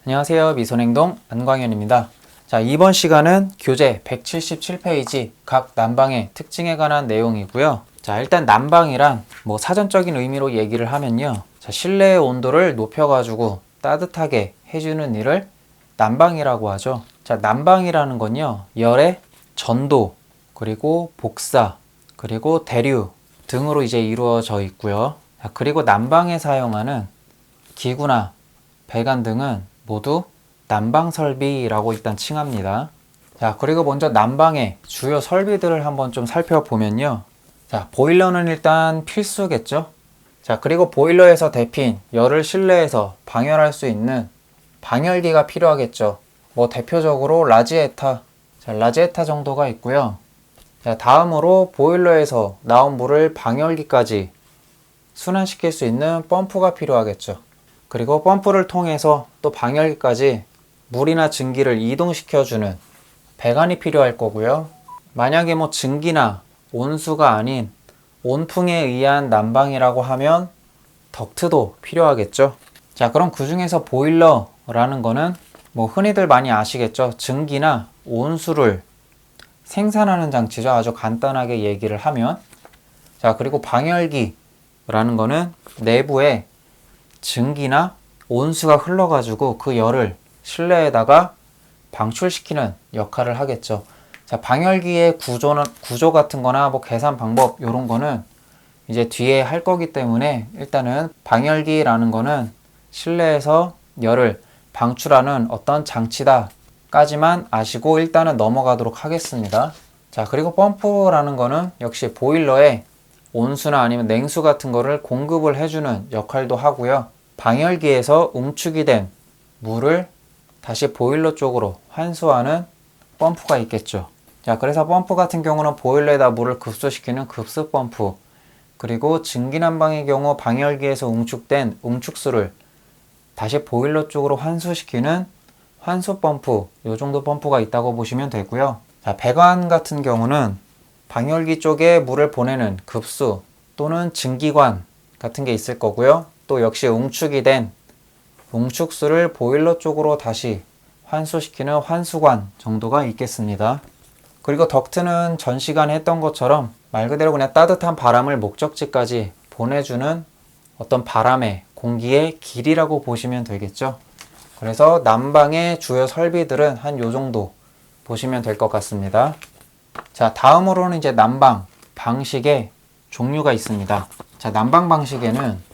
안녕하세요. 미손행동 안광현입니다. 자, 이번 시간은 교재 177페이지 각 난방의 특징에 관한 내용이고요. 자, 일단 난방이란 사전적인 의미로 얘기를 하면요. 자, 실내의 온도를 높여가지고 따뜻하게 해주는 일을 난방이라고 하죠. 자, 난방이라는 건요. 열의 전도, 그리고 복사, 그리고 대류 등으로 이제 이루어져 있고요. 자, 그리고 난방에 사용하는 기구나 배관 등은 모두 난방 설비라고 일단 칭합니다. 자, 그리고 먼저 난방의 주요 설비들을 한번 좀 살펴보면요. 자, 보일러는 일단 필수겠죠. 자, 그리고 보일러에서 데핀 열을 실내에서 방열할 수 있는 방열기가 필요하겠죠. 대표적으로 라지에타, 자, 라지에타 정도가 있고요. 자, 다음으로 보일러에서 나온 물을 방열기까지 순환시킬 수 있는 펌프가 필요하겠죠. 그리고 펌프를 통해서 또 방열기까지 물이나 증기를 이동시켜주는 배관이 필요할 거고요. 만약에 증기나 온수가 아닌 온풍에 의한 난방이라고 하면 덕트도 필요하겠죠. 자, 그럼 그 중에서 보일러라는 거는 흔히들 많이 아시겠죠. 증기나 온수를 생산하는 장치죠. 아주 간단하게 얘기를 하면. 자, 그리고 방열기라는 거는 내부에 증기나 온수가 흘러가지고 그 열을 실내에다가 방출시키는 역할을 하겠죠. 자, 방열기의 구조 같은 거나 계산 방법 이런 거는 이제 뒤에 할 거기 때문에 일단은 방열기라는 거는 실내에서 열을 방출하는 어떤 장치다 까지만 아시고 일단은 넘어가도록 하겠습니다. 자, 그리고 펌프라는 거는 역시 보일러에 온수나 아니면 냉수 같은 거를 공급을 해주는 역할도 하고요. 방열기에서 응축이 된 물을 다시 보일러 쪽으로 환수하는 펌프가 있겠죠. 자, 그래서 펌프 같은 경우는 보일러에다 물을 급수시키는 급수 펌프, 그리고 증기난방의 경우 방열기에서 응축된 응축수를 다시 보일러 쪽으로 환수시키는 환수 펌프, 이 정도 펌프가 있다고 보시면 되고요. 자, 배관 같은 경우는 방열기 쪽에 물을 보내는 급수 또는 증기관 같은 게 있을 거고요. 또 역시 응축이 된 응축수를 보일러 쪽으로 다시 환수시키는 환수관 정도가 있겠습니다. 그리고 덕트는 전 시간에 했던 것처럼 말 그대로 그냥 따뜻한 바람을 목적지까지 보내주는 어떤 바람의 공기의 길이라고 보시면 되겠죠. 그래서 난방의 주요 설비들은 한 요 정도 보시면 될 것 같습니다. 자, 다음으로는 이제 난방 방식의 종류가 있습니다. 자, 난방 방식에는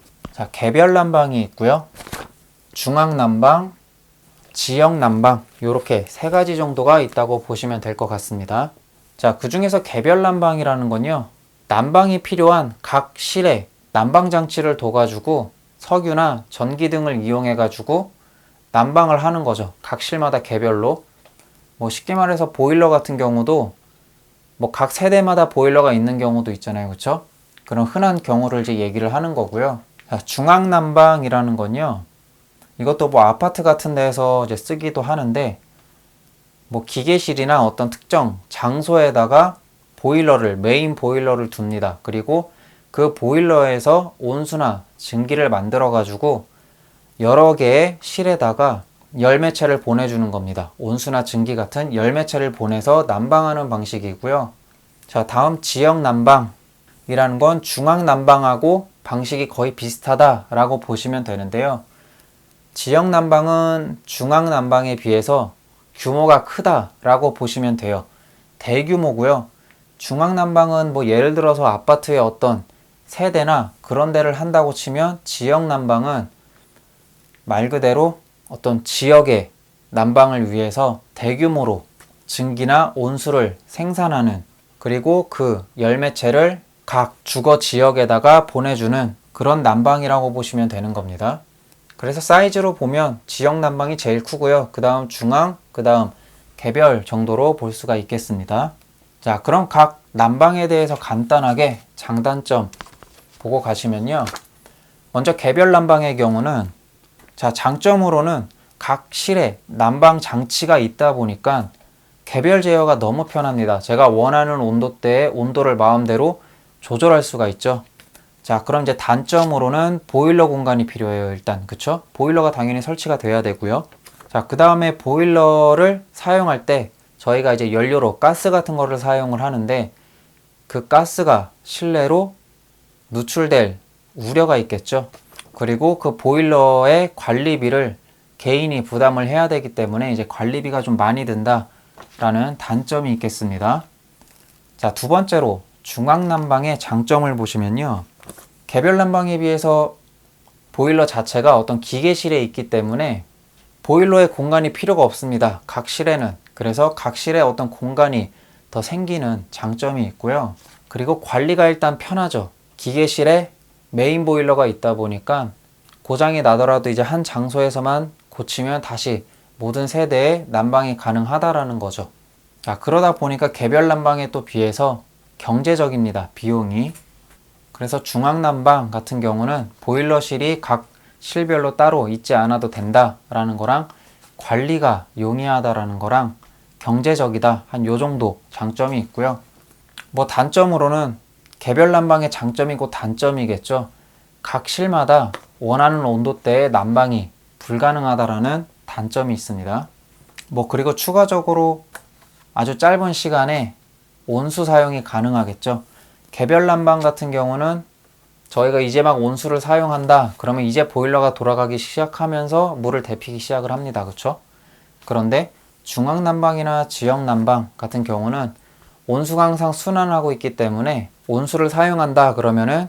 개별 난방이 있고요. 중앙 난방, 지역 난방 이렇게 세 가지 정도가 있다고 보시면 될 것 같습니다. 자, 그 중에서 개별 난방이라는 건요. 난방이 필요한 각 실에 난방 장치를 둬가지고 석유나 전기 등을 이용해가지고 난방을 하는 거죠. 각 실마다 개별로. 쉽게 말해서 보일러 같은 경우도 각 세대마다 보일러가 있는 경우도 있잖아요. 그렇죠? 그런 흔한 경우를 이제 얘기를 하는 거고요. 자, 중앙 난방이라는 건요. 이것도 아파트 같은 데서 이제 쓰기도 하는데 기계실이나 어떤 특정 장소에다가 메인 보일러를 둡니다. 그리고 그 보일러에서 온수나 증기를 만들어 가지고 여러 개의 실에다가 열매체를 보내주는 겁니다. 온수나 증기 같은 열매체를 보내서 난방하는 방식이고요. 자, 다음 지역 난방이라는 건 중앙 난방하고 방식이 거의 비슷하다라고 보시면 되는데요. 지역 난방은 중앙 난방에 비해서 규모가 크다라고 보시면 돼요. 대규모고요. 중앙 난방은 예를 들어서 아파트의 어떤 세대나 그런 데를 한다고 치면 지역 난방은 말 그대로 어떤 지역의 난방을 위해서 대규모로 증기나 온수를 생산하는, 그리고 그 열매체를 각 주거 지역에다가 보내주는 그런 난방이라고 보시면 되는 겁니다. 그래서 사이즈로 보면 지역 난방이 제일 크고요. 그 다음 중앙, 그 다음 개별 정도로 볼 수가 있겠습니다. 자, 그럼 각 난방에 대해서 간단하게 장단점 보고 가시면요. 먼저 개별 난방의 경우는 장점으로는 각 실에 난방 장치가 있다 보니까 개별 제어가 너무 편합니다. 제가 원하는 온도대에 온도를 마음대로 조절할 수가 있죠. 자, 그럼 이제 단점으로는 보일러 공간이 필요해요. 일단 그쵸? 보일러가 당연히 설치가 돼야 되고요. 자, 그 다음에 보일러를 사용할 때 저희가 이제 연료로 가스 같은 거를 사용을 하는데 그 가스가 실내로 누출될 우려가 있겠죠. 그리고 그 보일러의 관리비를 개인이 부담을 해야 되기 때문에 이제 관리비가 좀 많이 든다라는 단점이 있겠습니다. 자, 두 번째로 중앙난방의 장점을 보시면요. 개별 난방에 비해서 보일러 자체가 어떤 기계실에 있기 때문에 보일러에 공간이 필요가 없습니다. 각 실에는. 그래서 각 실에 어떤 공간이 더 생기는 장점이 있고요. 그리고 관리가 일단 편하죠. 기계실에 메인 보일러가 있다 보니까 고장이 나더라도 이제 한 장소에서만 고치면 다시 모든 세대에 난방이 가능하다라는 거죠. 자, 그러다 보니까 개별 난방에 또 비해서 경제적입니다. 비용이. 그래서 중앙난방 같은 경우는 보일러실이 각 실별로 따로 있지 않아도 된다라는 거랑 관리가 용이하다라는 거랑 경제적이다 한 요 정도 장점이 있고요. 뭐 단점으로는 개별 난방의 장점이고 단점이겠죠. 각 실마다 원하는 온도대의 난방이 불가능하다라는 단점이 있습니다. 뭐 그리고 추가적으로 아주 짧은 시간에 온수 사용이 가능하겠죠. 개별 난방 같은 경우는 저희가 이제 막 온수를 사용한다 그러면 이제 보일러가 돌아가기 시작하면서 물을 데피기 시작을 합니다. 그렇죠? 그런데 중앙난방이나 지역난방 같은 경우는 온수가 항상 순환하고 있기 때문에 온수를 사용한다 그러면은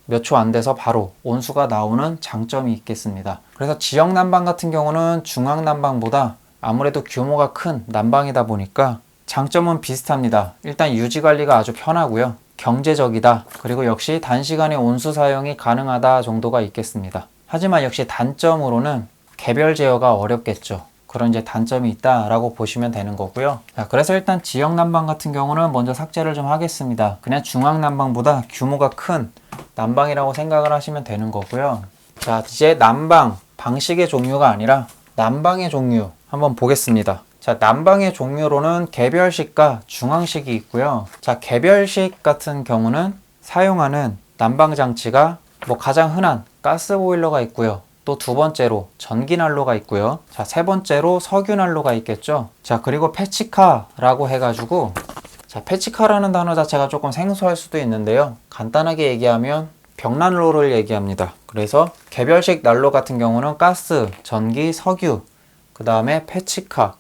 몇 초 안 돼서 바로 온수가 나오는 장점이 있겠습니다. 그래서 지역난방 같은 경우는 중앙난방보다 아무래도 규모가 큰 난방이다 보니까 장점은 비슷합니다. 일단 유지관리가 아주 편하고요. 경제적이다. 그리고 역시 단시간에 온수 사용이 가능하다 정도가 있겠습니다. 하지만 역시 단점으로는 개별 제어가 어렵겠죠. 그런 이제 단점이 있다라고 보시면 되는 거고요. 자, 그래서 일단 지역 난방 같은 경우는 먼저 삭제를 좀 하겠습니다. 그냥 중앙 난방보다 규모가 큰 난방이라고 생각을 하시면 되는 거고요. 자, 이제 난방 방식의 종류가 아니라 난방의 종류 한번 보겠습니다. 자, 난방의 종류로는 개별식과 중앙식이 있고요. 자, 개별식 같은 경우는 사용하는 난방 장치가 뭐 가장 흔한 가스 보일러가 있고요. 또 두 번째로 전기 난로가 있고요. 자, 세 번째로 석유 난로가 있겠죠. 자, 그리고 패치카라고 해가지고 자, 패치카라는 단어 자체가 조금 생소할 수도 있는데요. 간단하게 얘기하면 벽난로를 얘기합니다. 그래서 개별식 난로 같은 경우는 가스, 전기, 석유, 그 다음에 패치카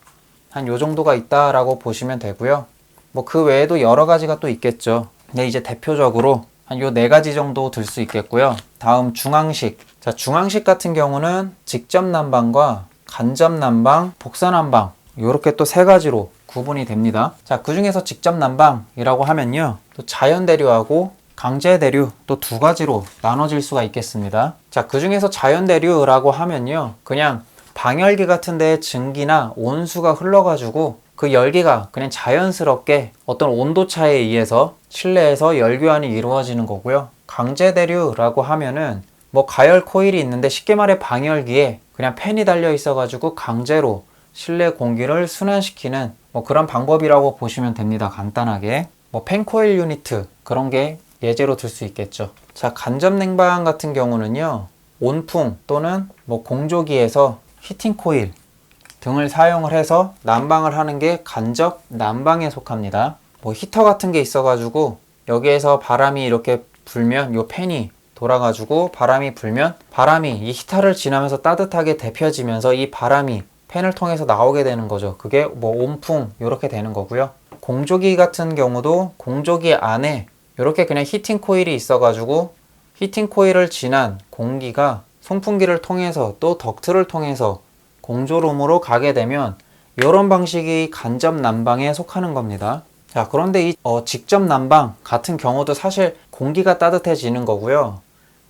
한 요 정도가 있다라고 보시면 되고요. 뭐 그 외에도 여러 가지가 또 있겠죠. 근데 이제 대표적으로 한 요 네 가지 정도 들 수 있겠고요. 다음 중앙식. 자, 중앙식 같은 경우는 직접 난방과 간접 난방, 복사 난방 요렇게 또 세 가지로 구분이 됩니다. 자, 그 중에서 직접 난방이라고 하면요. 또 자연 대류하고 강제 대류 또 두 가지로 나눠질 수가 있겠습니다. 자, 그 중에서 자연 대류라고 하면요. 그냥 방열기 같은 데 증기나 온수가 흘러가지고 그 열기가 그냥 자연스럽게 어떤 온도차에 의해서 실내에서 열교환이 이루어지는 거고요. 강제대류라고 하면은 뭐 가열 코일이 있는데 쉽게 말해 방열기에 그냥 팬이 달려 있어가지고 강제로 실내 공기를 순환시키는 뭐 그런 방법이라고 보시면 됩니다. 간단하게. 뭐 팬코일 유니트 그런 게 예제로 들 수 있겠죠. 자, 간접 냉방 같은 경우는요. 온풍 또는 뭐 공조기에서 히팅 코일 등을 사용을 해서 난방을 하는 게 간접 난방에 속합니다. 뭐 히터 같은 게 있어가지고 여기에서 바람이 이렇게 불면 요 팬이 돌아가지고 바람이 불면 바람이 이 히터를 지나면서 따뜻하게 데펴지면서 이 바람이 팬을 통해서 나오게 되는 거죠. 그게 뭐 온풍 이렇게 되는 거고요. 공조기 같은 경우도 공조기 안에 이렇게 그냥 히팅 코일이 있어가지고 히팅 코일을 지난 공기가 송풍기를 통해서 또 덕트를 통해서 공조룸으로 가게 되면 이런 방식이 간접 난방에 속하는 겁니다. 자, 그런데 이 직접 난방 같은 경우도 사실 공기가 따뜻해지는 거고요.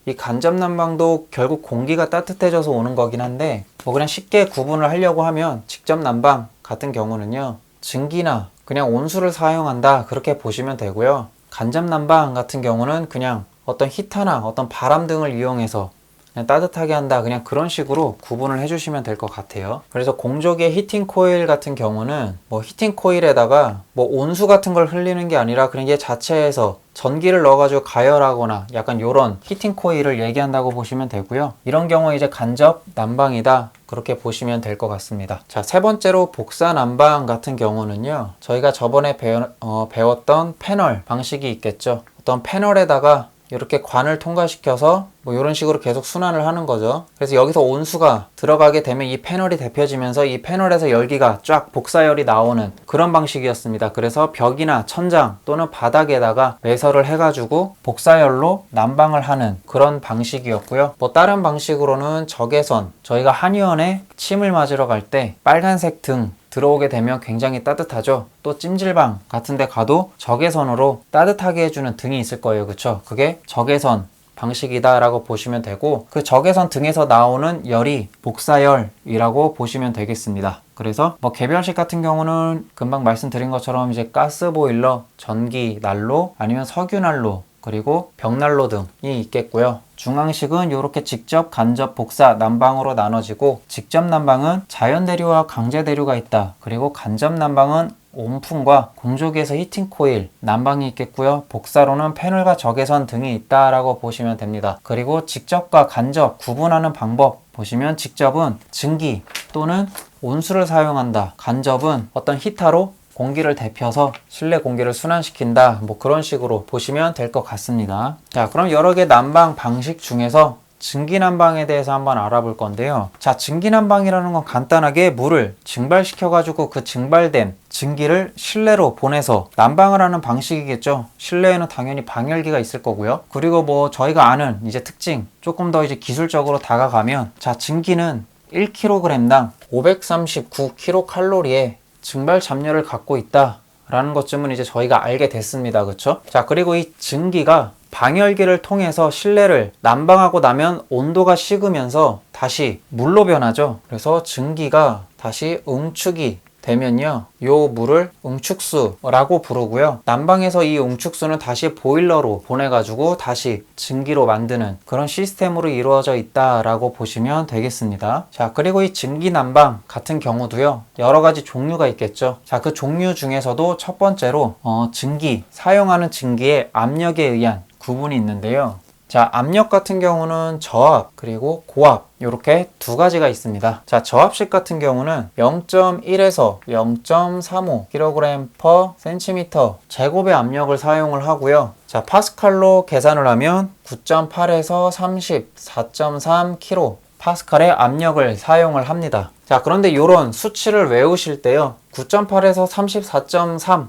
이 간접 난방도 결국 공기가 따뜻해져서 오는 거긴 한데 뭐 그냥 쉽게 구분을 하려고 하면 직접 난방 같은 경우는요. 증기나 그냥 온수를 사용한다 그렇게 보시면 되고요. 간접 난방 같은 경우는 그냥 어떤 히터나 어떤 바람 등을 이용해서 그냥 따뜻하게 한다, 그냥 그런 식으로 구분을 해주시면 될 것 같아요. 그래서 공조기의 히팅 코일 같은 경우는 뭐 히팅 코일에다가 뭐 온수 같은 걸 흘리는 게 아니라 그냥 얘 자체에서 전기를 넣어가지고 가열하거나 약간 요런 히팅 코일을 얘기한다고 보시면 되고요. 이런 경우에 이제 간접 난방이다, 그렇게 보시면 될 것 같습니다. 자, 세 번째로 복사 난방 같은 경우는요, 저희가 저번에 배웠던 패널 방식이 있겠죠. 어떤 패널에다가 이렇게 관을 통과시켜서 뭐 이런 식으로 계속 순환을 하는 거죠. 그래서 여기서 온수가 들어가게 되면 이 패널이 데펴지면서 이 패널에서 열기가 쫙 복사열이 나오는 그런 방식이었습니다. 그래서 벽이나 천장 또는 바닥에다가 매설을 해가지고 복사열로 난방을 하는 그런 방식이었고요. 뭐 다른 방식으로는 적외선, 저희가 한의원에 침을 맞으러 갈 때 빨간색 등 들어오게 되면 굉장히 따뜻하죠. 또 찜질방 같은 데 가도 적외선으로 따뜻하게 해주는 등이 있을 거예요. 그쵸? 그게 적외선 방식이다 라고 보시면 되고, 그 적외선 등에서 나오는 열이 복사열이라고 보시면 되겠습니다. 그래서 뭐 개별식 같은 경우는 금방 말씀드린 것처럼 이제 가스보일러, 전기 난로, 아니면 석유 난로, 그리고 벽난로 등이 있겠고요. 중앙식은 이렇게 직접, 간접, 복사, 난방으로 나눠지고, 직접 난방은 자연 대류와 강제 대류가 있다. 그리고 간접 난방은 온풍과 공조기에서 히팅 코일, 난방이 있겠고요. 복사로는 패널과 적외선 등이 있다라고 보시면 됩니다. 그리고 직접과 간접 구분하는 방법 보시면, 직접은 증기 또는 온수를 사용한다. 간접은 어떤 히터로 공기를 데펴서 실내 공기를 순환시킨다, 뭐 그런 식으로 보시면 될 것 같습니다. 자, 그럼 여러 개 난방 방식 중에서 증기난방에 대해서 한번 알아볼 건데요. 자, 증기난방이라는 건 간단하게 물을 증발시켜 가지고 그 증발된 증기를 실내로 보내서 난방을 하는 방식이겠죠. 실내에는 당연히 방열기가 있을 거고요. 그리고 뭐 저희가 아는 이제 특징, 조금 더 이제 기술적으로 다가가면, 자, 증기는 1kg당 539kcal의 증발 잡력을 갖고 있다 라는 것쯤은 이제 저희가 알게 됐습니다. 그쵸? 자, 그리고 이 증기가 방열기를 통해서 실내를 난방하고 나면 온도가 식으면서 다시 물로 변하죠. 그래서 증기가 다시 응축이 되면요, 요 물을 응축수라고 부르고요. 난방에서 이 응축수는 다시 보일러로 보내가지고 다시 증기로 만드는 그런 시스템으로 이루어져 있다라고 보시면 되겠습니다. 자, 그리고 이 증기 난방 같은 경우도요, 여러 가지 종류가 있겠죠. 자, 그 종류 중에서도 첫 번째로 증기, 사용하는 증기의 압력에 의한 구분이 있는데요. 자, 압력 같은 경우는 저압 그리고 고압, 이렇게 두 가지가 있습니다. 자, 저압식 같은 경우는 0.1에서 0.35kg/cm 제곱의 압력을 사용을 하고요. 자, 파스칼로 계산을 하면 9.8에서 34.3kPa의 압력을 사용을 합니다. 자, 그런데 이런 수치를 외우실 때요, 9.8에서 34.3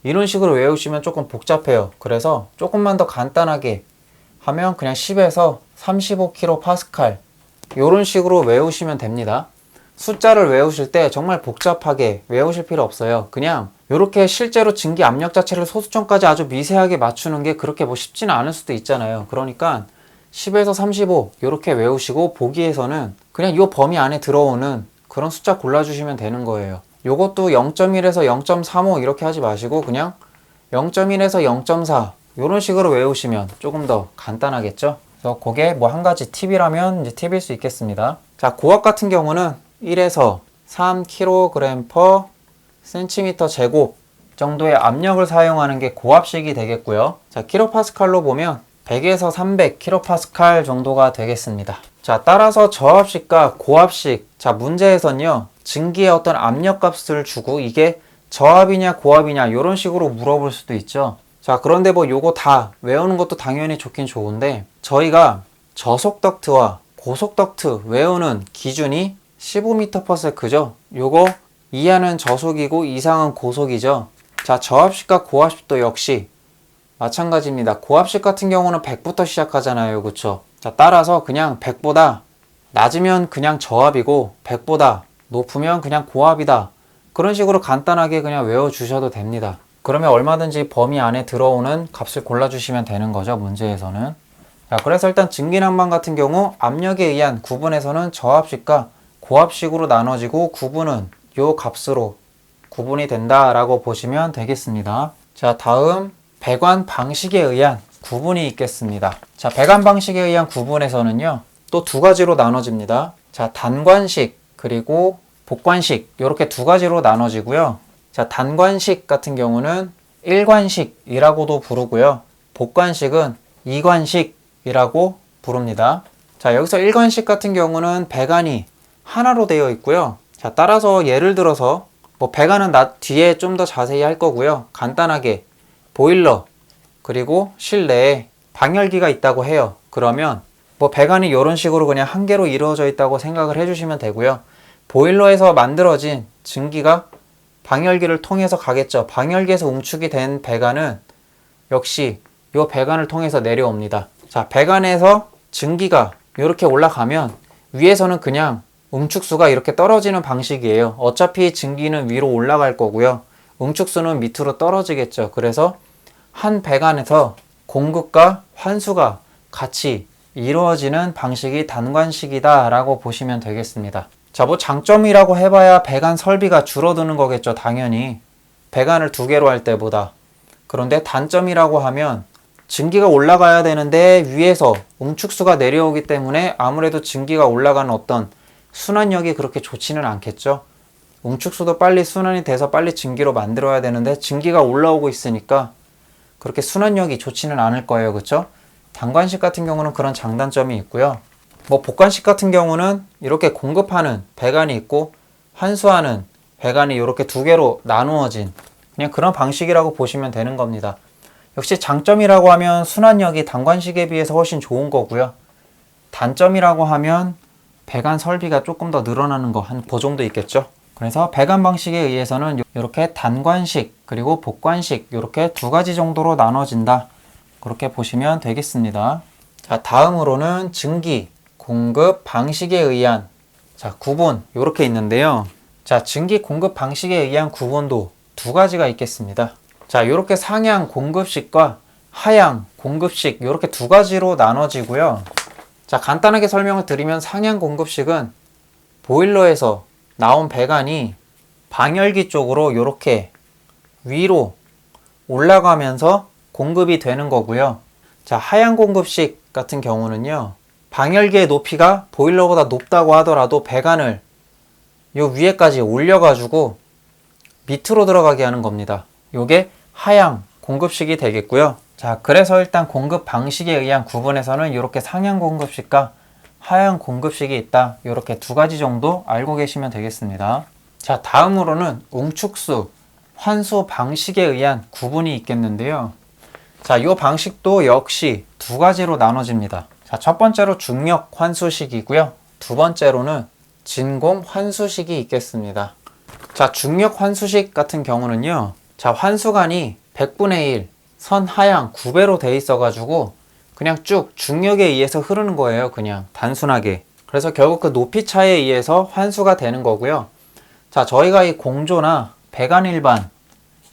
이런 식으로 외우시면 조금 복잡해요. 그래서 조금만 더 간단하게 하면 그냥 10에서 35kPa 이런 식으로 외우시면 됩니다. 숫자를 외우실 때 정말 복잡하게 외우실 필요 없어요. 그냥 이렇게 실제로 증기 압력 자체를 소수점까지 아주 미세하게 맞추는 게 그렇게 뭐 쉽지는 않을 수도 있잖아요. 그러니까 10에서 35 이렇게 외우시고, 보기에서는 그냥 이 범위 안에 들어오는 그런 숫자 골라주시면 되는 거예요. 요것도 0.1에서 0.35 이렇게 하지 마시고 그냥 0.1에서 0.4 이런 식으로 외우시면 조금 더 간단하겠죠. 그래서 그게 뭐 한 가지 팁이라면 이제 팁일 수 있겠습니다. 자, 고압 같은 경우는 1에서 3kg/cm 제곱 정도의 압력을 사용하는 게 고압식이 되겠고요. 자, 킬로파스칼로 보면 100에서 300kPa 정도가 되겠습니다. 자, 따라서 저압식과 고압식, 자, 문제에선요, 증기의 어떤 압력값을 주고 이게 저압이냐 고압이냐 이런 식으로 물어볼 수도 있죠. 자, 그런데 뭐 요거 다 외우는 것도 당연히 좋긴 좋은데, 저희가 저속 덕트와 고속 덕트 외우는 기준이 15m/s죠. 요거 이하는 저속이고 이상은 고속이죠. 자, 저압식과 고압식도 역시 마찬가지입니다. 고압식 같은 경우는 100부터 시작하잖아요. 그쵸? 자, 따라서 그냥 100보다 낮으면 그냥 저압이고 100보다 높으면 그냥 고압이다. 그런 식으로 간단하게 그냥 외워주셔도 됩니다. 그러면 얼마든지 범위 안에 들어오는 값을 골라주시면 되는 거죠, 문제에서는. 자, 그래서 일단 증기난방 같은 경우 압력에 의한 구분에서는 저압식과 고압식으로 나눠지고, 구분은 요 값으로 구분이 된다라고 보시면 되겠습니다. 자, 다음 배관 방식에 의한 구분이 있겠습니다. 자, 배관 방식에 의한 구분에서는요, 또 두 가지로 나눠집니다. 자, 단관식 그리고 복관식 이렇게 두 가지로 나눠지고요. 자, 단관식 같은 경우는 일관식이라고도 부르고요. 복관식은 이관식이라고 부릅니다. 자, 여기서 일관식 같은 경우는 배관이 하나로 되어 있고요. 자, 따라서 예를 들어서 뭐 배관은 뒤에 좀 더 자세히 할 거고요. 간단하게 보일러 그리고 실내에 방열기가 있다고 해요. 그러면 뭐 배관이 이런 식으로 그냥 한 개로 이루어져 있다고 생각을 해주시면 되고요. 보일러에서 만들어진 증기가 방열기를 통해서 가겠죠. 방열기에서 응축이 된 배관은 역시 이 배관을 통해서 내려옵니다. 자, 배관에서 증기가 이렇게 올라가면 위에서는 그냥 응축수가 이렇게 떨어지는 방식이에요. 어차피 증기는 위로 올라갈 거고요. 응축수는 밑으로 떨어지겠죠. 그래서 한 배관에서 공급과 환수가 같이 이루어지는 방식이 단관식이다 라고 보시면 되겠습니다. 자, 뭐 장점이라고 해봐야 배관 설비가 줄어드는 거겠죠. 당연히 배관을 두 개로 할 때보다. 그런데 단점이라고 하면 증기가 올라가야 되는데 위에서 응축수가 내려오기 때문에 아무래도 증기가 올라가는 어떤 순환력이 그렇게 좋지는 않겠죠. 응축수도 빨리 순환이 돼서 빨리 증기로 만들어야 되는데 증기가 올라오고 있으니까 그렇게 순환력이 좋지는 않을 거예요. 그렇죠? 단관식 같은 경우는 그런 장단점이 있고요. 뭐 복관식 같은 경우는 이렇게 공급하는 배관이 있고 환수하는 배관이 이렇게 두 개로 나누어진 그냥 그런 방식이라고 보시면 되는 겁니다. 역시 장점이라고 하면 순환력이 단관식에 비해서 훨씬 좋은 거고요. 단점이라고 하면 배관 설비가 조금 더 늘어나는 거 한 그 정도 있겠죠. 그래서 배관 방식에 의해서는 이렇게 단관식 그리고 복관식 이렇게 두 가지 정도로 나눠진다. 그렇게 보시면 되겠습니다. 자, 다음으로는 증기 공급 방식에 의한 구분 이렇게 있는데요. 자, 증기 공급 방식에 의한 구분도 두 가지가 있겠습니다. 자, 이렇게 상향 공급식과 하향 공급식 이렇게 두 가지로 나눠지고요. 자, 간단하게 설명을 드리면 상향 공급식은 보일러에서 나온 배관이 방열기 쪽으로 이렇게 위로 올라가면서 공급이 되는 거고요. 자, 하향 공급식 같은 경우는요. 방열기의 높이가 보일러보다 높다고 하더라도 배관을 요 위에까지 올려가지고 밑으로 들어가게 하는 겁니다. 요게 하향 공급식이 되겠고요. 자, 그래서 일단 공급 방식에 의한 구분에서는 이렇게 상향 공급식과 하향 공급식이 있다. 이렇게 두 가지 정도 알고 계시면 되겠습니다. 자, 다음으로는 응축수, 환수 방식에 의한 구분이 있겠는데요. 자, 이 방식도 역시 두 가지로 나눠집니다. 자, 첫 번째로 중력 환수식이고요. 두 번째로는 진공 환수식이 있겠습니다. 자, 중력 환수식 같은 경우는요. 자, 환수관이 100분의 1 선하향 9배로 돼 있어가지고 그냥 쭉 중력에 의해서 흐르는 거예요. 그냥 단순하게. 그래서 결국 그 높이 차에 의해서 환수가 되는 거고요. 자, 저희가 이 공조나 배관 일반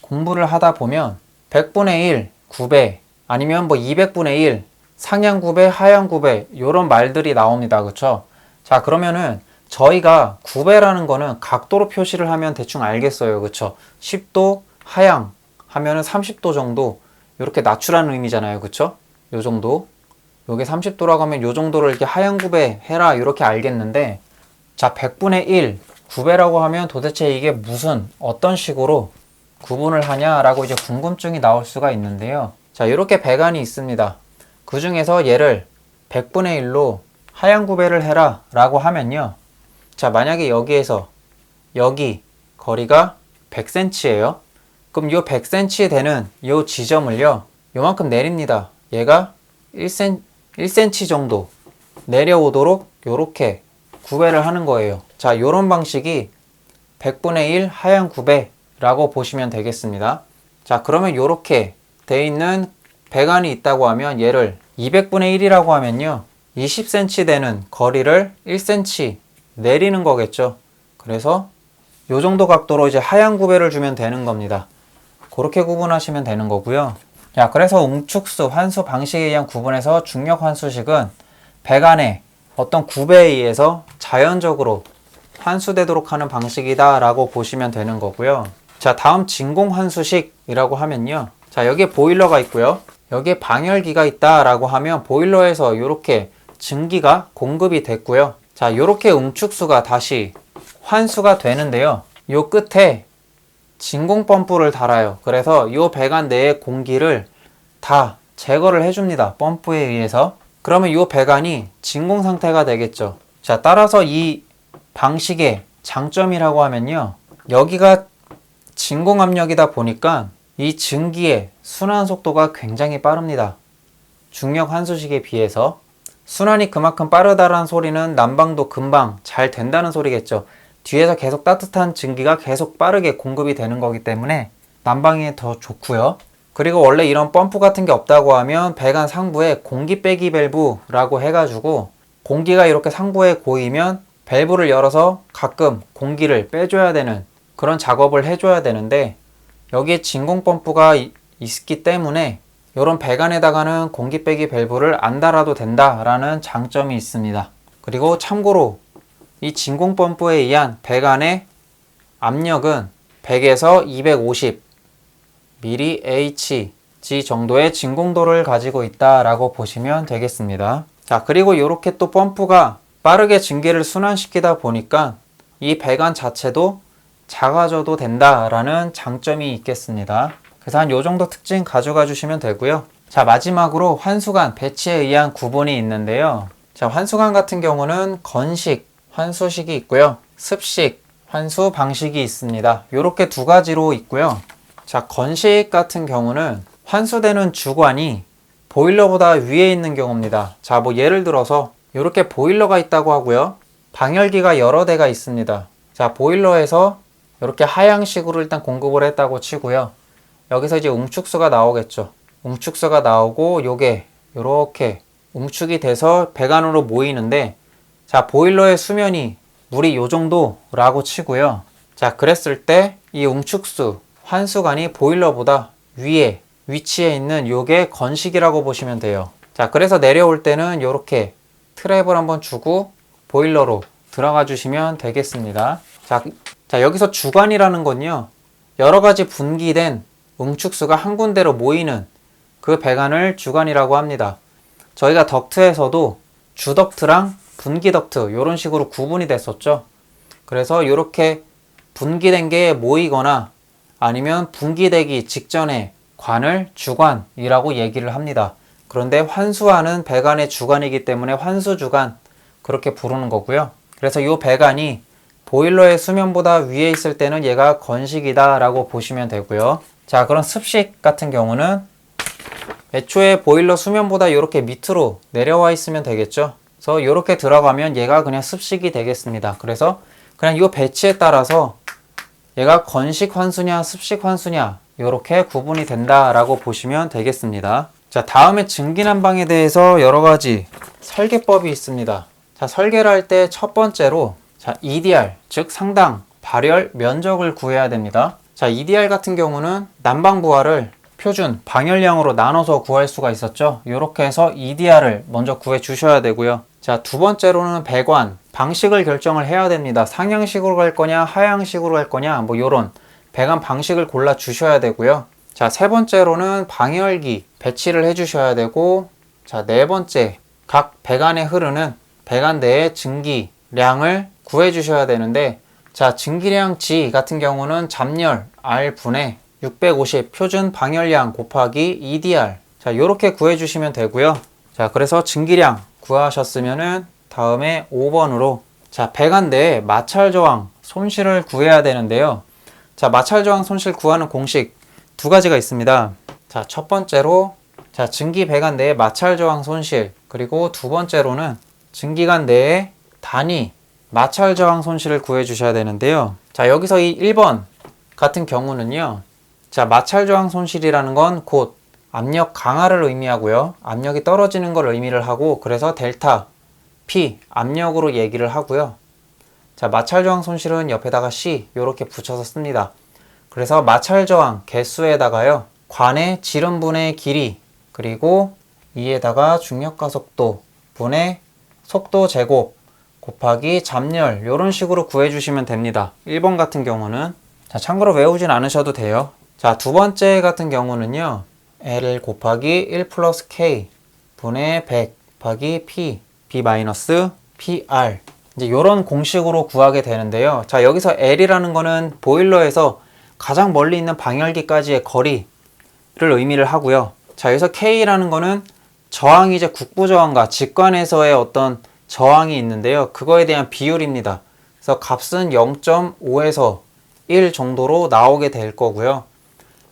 공부를 하다 보면 100분의 1 9배 아니면 뭐 200분의 1 상향 9배 하향 9배 이런 말들이 나옵니다. 그쵸? 자, 그러면은 저희가 9배라는 거는 각도로 표시를 하면 대충 알겠어요. 그쵸? 10도 하향 하면은 30도 정도 이렇게 낮추라는 의미잖아요. 그쵸? 요 정도. 요게 30도라고 하면 요 정도를 이렇게 하향 9배 해라 이렇게 알겠는데, 자, 100분의 1 9배라고 하면 도대체 이게 무슨 어떤 식으로 구분을 하냐라고 이제 궁금증이 나올 수가 있는데요. 자, 이렇게 배관이 있습니다. 그 중에서 얘를 100분의 1로 하향 9배를 해라 라고 하면요. 자, 만약에 여기에서 여기 거리가 100cm예요. 그럼 요 100cm 되는 요 지점을요. 요만큼 내립니다. 얘가 1cm 정도 내려오도록 요렇게 9배를 하는 거예요. 자, 요런 방식이 100분의 1 하향 9배라고 보시면 되겠습니다. 자, 그러면 요렇게 돼 있는 배관이 있다고 하면 얘를 200분의 1이라고 하면요. 20cm 되는 거리를 1cm 내리는 거겠죠. 그래서 요 정도 각도로 이제 하향 9배를 주면 되는 겁니다. 그렇게 구분하시면 되는 거고요. 자, 그래서 응축수, 환수 방식에 의한 구분에서 중력 환수식은 배관의 어떤 9배에 의해서 자연적으로 환수되도록 하는 방식이다 라고 보시면 되는 거고요. 자, 다음 진공 환수식이라고 하면요. 자, 여기에 보일러가 있고요. 여기에 방열기가 있다 라고 하면 보일러에서 이렇게 증기가 공급이 됐고요. 자, 요렇게 응축수가 다시 환수가 되는데요. 요 끝에 진공 펌프를 달아요. 그래서 요 배관 내의 공기를 다 제거를 해줍니다. 펌프에 의해서. 그러면 요 배관이 진공 상태가 되겠죠. 자, 따라서 이 방식의 장점이라고 하면요. 여기가 진공 압력이다 보니까 이 증기의 순환 속도가 굉장히 빠릅니다. 중력 환수식에 비해서. 순환이 그만큼 빠르다라는 소리는 난방도 금방 잘 된다는 소리겠죠. 뒤에서 계속 따뜻한 증기가 계속 빠르게 공급이 되는 거기 때문에 난방이 더 좋고요. 그리고 원래 이런 펌프 같은 게 없다고 하면 배관 상부에 공기 빼기 밸브라고 해가지고 공기가 이렇게 상부에 고이면 밸브를 열어서 가끔 공기를 빼줘야 되는 그런 작업을 해줘야 되는데 여기에 진공 펌프가 있기 때문에 이런 배관에다가는 공기 빼기 밸브를 안 달아도 된다라는 장점이 있습니다. 그리고 참고로 이 진공 펌프에 의한 배관의 압력은 100에서 250 mHg 정도의 진공도를 가지고 있다라고 보시면 되겠습니다. 자, 그리고 이렇게 또 펌프가 빠르게 증기를 순환시키다 보니까 이 배관 자체도 작아져도 된다라는 장점이 있겠습니다. 그래서 한 요 정도 특징 가져가 주시면 되고요. 자, 마지막으로 환수관 배치에 의한 구분이 있는데요. 자, 환수관 같은 경우는 건식 환수식이 있고요. 습식 환수 방식이 있습니다. 이렇게 두 가지로 있고요. 자, 건식 같은 경우는 환수되는 주관이 보일러보다 위에 있는 경우입니다. 자, 뭐 예를 들어서 이렇게 보일러가 있다고 하고요. 방열기가 여러 대가 있습니다. 자, 보일러에서 이렇게 하향식으로 일단 공급을 했다고 치고요. 여기서 이제 응축수가 나오겠죠. 응축수가 나오고 요게 이렇게 응축이 돼서 배관으로 모이는데 자, 보일러의 수면이 물이 요 정도라고 치고요. 자, 그랬을 때 이 응축수 환수관이 보일러보다 위에 위치해 있는 요게 건식이라고 보시면 돼요. 자, 그래서 내려올 때는 요렇게 트랩을 한번 주고 보일러로 들어가 주시면 되겠습니다. 자, 여기서 주관이라는 건요. 여러 가지 분기된 응축수가 한 군데로 모이는 그 배관을 주관이라고 합니다. 저희가 덕트에서도 주덕트랑 분기덕트 이런 식으로 구분이 됐었죠. 그래서 이렇게 분기된 게 모이거나 아니면 분기되기 직전에 관을 주관이라고 얘기를 합니다. 그런데 환수하는 배관의 주관이기 때문에 환수주관 그렇게 부르는 거고요. 그래서 이 배관이 보일러의 수면보다 위에 있을 때는 얘가 건식이다 라고 보시면 되고요. 자, 그럼 습식 같은 경우는 애초에 보일러 수면보다 이렇게 밑으로 내려와 있으면 되겠죠. 그래서 이렇게 들어가면 얘가 그냥 습식이 되겠습니다. 그래서 그냥 이 배치에 따라서 얘가 건식 환수냐 습식 환수냐 이렇게 구분이 된다라고 보시면 되겠습니다. 자, 다음에 증기난방에 대해서 여러 가지 설계법이 있습니다. 자, 설계를 할 때 첫 번째로 자, EDR 즉 상당 발열 면적을 구해야 됩니다. 자, EDR 같은 경우는 난방 부하를 표준 방열량으로 나눠서 구할 수가 있었죠. 이렇게 해서 EDR을 먼저 구해 주셔야 되고요. 자, 두 번째로는 배관 방식을 결정을 해야 됩니다. 상향식으로 갈 거냐 하향식으로 갈 거냐 뭐 요런 배관 방식을 골라 주셔야 되고요. 자, 세 번째로는 방열기 배치를 해 주셔야 되고, 자, 네 번째 각 배관에 흐르는 배관 내의 증기량을 구해 주셔야 되는데, 자, 증기량 G 같은 경우는 잡열 R분의 650 표준 방열량 곱하기 EDR. 자, 요렇게 구해 주시면 되고요. 자, 그래서 증기량 구하셨으면은 다음에 5번으로 자, 배관 내에 마찰 저항 손실을 구해야 되는데요. 자, 마찰 저항 손실 구하는 공식 두 가지가 있습니다. 자, 첫 번째로 자, 증기 배관 내의 마찰 저항 손실, 그리고 두 번째로는 증기관 내의 단위 마찰 저항 손실을 구해 주셔야 되는데요. 자, 여기서 이 1번 같은 경우는요. 자, 마찰 저항 손실이라는 건 곧 압력 강화를 의미하고요. 압력이 떨어지는 걸 의미를 하고, 그래서 델타 P 압력으로 얘기를 하고요. 자, 마찰 저항 손실은 옆에다가 C 이렇게 붙여서 씁니다. 그래서 마찰 저항 개수에다가요. 관의 지름분의 길이, 그리고 이에다가 중력과 속도 분의 속도 제곱 곱하기 잡열, 이런 식으로 구해주시면 됩니다. 1번 같은 경우는 자, 참고로 외우진 않으셔도 돼요. 자, 두 번째 같은 경우는요. L 곱하기 1 플러스 K 분의 100 곱하기 P. PR. 이제 이런 공식으로 구하게 되는데요. 자, 여기서 L이라는 거는 보일러에서 가장 멀리 있는 방열기까지의 거리를 의미를 하고요. 자, 여기서 K라는 거는 저항이 이제 국부저항과 직관에서의 어떤 저항이 있는데요. 그거에 대한 비율입니다. 그래서 값은 0.5에서 1 정도로 나오게 될 거고요.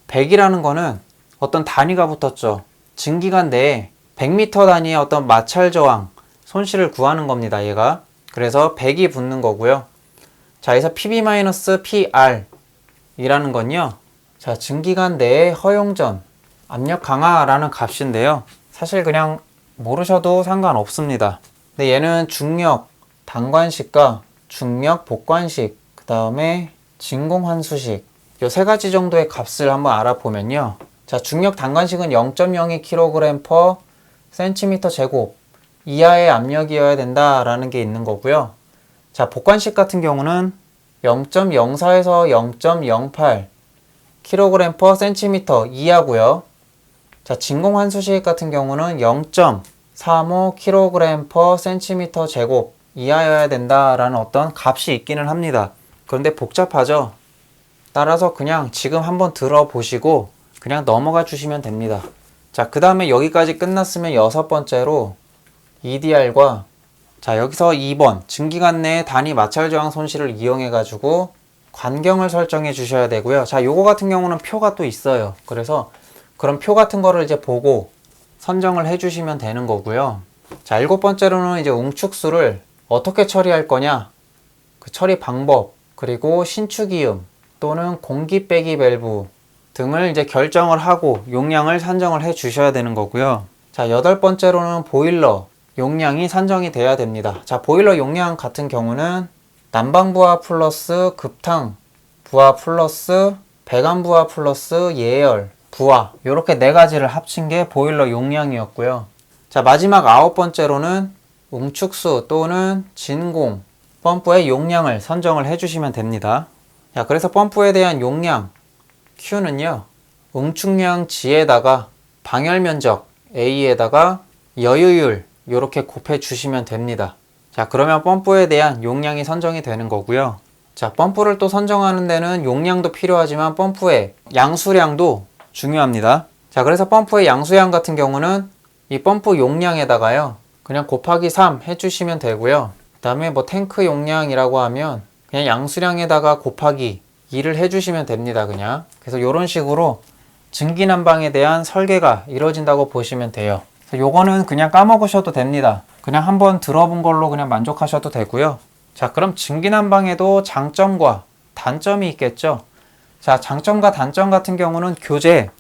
100이라는 거는 어떤 단위가 붙었죠. 증기관 내에 100m 단위의 어떤 마찰 저항, 손실을 구하는 겁니다. 얘가. 그래서 100이 붙는 거고요. 자, 여기서 PB-PR 이라는 건요. 자, 증기관 내의 허용전, 압력 강하라는 값인데요. 사실 그냥 모르셔도 상관없습니다. 근데 얘는 중력, 단관식과 중력, 복관식, 그 다음에 진공환수식 이 세 가지 정도의 값을 한번 알아보면요. 자, 중력 단관식은 0.02kg per cm 제곱 이하의 압력이어야 된다라는 게 있는 거고요. 자, 복관식 같은 경우는 0.04에서 0.08 kg per cm 이하고요. 자, 진공환수식 같은 경우는 0.35 kg per cm 제곱 이하여야 된다라는 어떤 값이 있기는 합니다. 그런데 복잡하죠? 따라서 그냥 지금 한번 들어보시고 그냥 넘어가 주시면 됩니다. 자, 그 다음에 여기까지 끝났으면 여섯 번째로 EDR과 자, 여기서 2번 증기관 내의 단위 마찰 저항 손실을 이용해 가지고 관경을 설정해 주셔야 되고요. 자, 요거 같은 경우는 표가 또 있어요. 그래서 그런 표 같은 거를 이제 보고 선정을 해 주시면 되는 거고요. 자, 일곱 번째로는 이제 웅축수를 어떻게 처리할 거냐, 그 처리 방법, 그리고 신축이음 또는 공기 빼기 밸브 등을 이제 결정을 하고 용량을 산정을 해 주셔야 되는 거고요. 자, 여덟 번째로는 보일러 용량이 산정이 돼야 됩니다. 자, 보일러 용량 같은 경우는 난방부하 플러스 급탕 부하 플러스 배관 부하 플러스 예열 부하 이렇게 네 가지를 합친 게 보일러 용량이었고요. 자, 마지막 아홉 번째로는 웅축수 또는 진공 펌프의 용량을 선정을 해주시면 됩니다. 자, 그래서 펌프에 대한 용량 Q는요, 웅축량 G에다가 방열 면적 A에다가 여유율 이렇게 곱해 주시면 됩니다. 자, 그러면 펌프에 대한 용량이 선정이 되는 거고요. 자, 펌프를 또 선정하는 데는 용량도 필요하지만 펌프의 양수량도 중요합니다. 자, 그래서 펌프의 양수량 같은 경우는 이 펌프 용량에다가요, 그냥 곱하기 3 해주시면 되고요. 그 다음에 뭐 탱크 용량이라고 하면 그냥 양수량에다가 곱하기 2를 해주시면 됩니다. 그냥. 그래서 이런 식으로 증기난방에 대한 설계가 이루어진다고 보시면 돼요. 요거는 그냥 까먹으셔도 됩니다. 그냥 한번 들어본 걸로 그냥 만족하셔도 되고요. 자, 그럼 증기난방에도 장점과 단점이 있겠죠. 자, 장점과 단점 같은 경우는 교재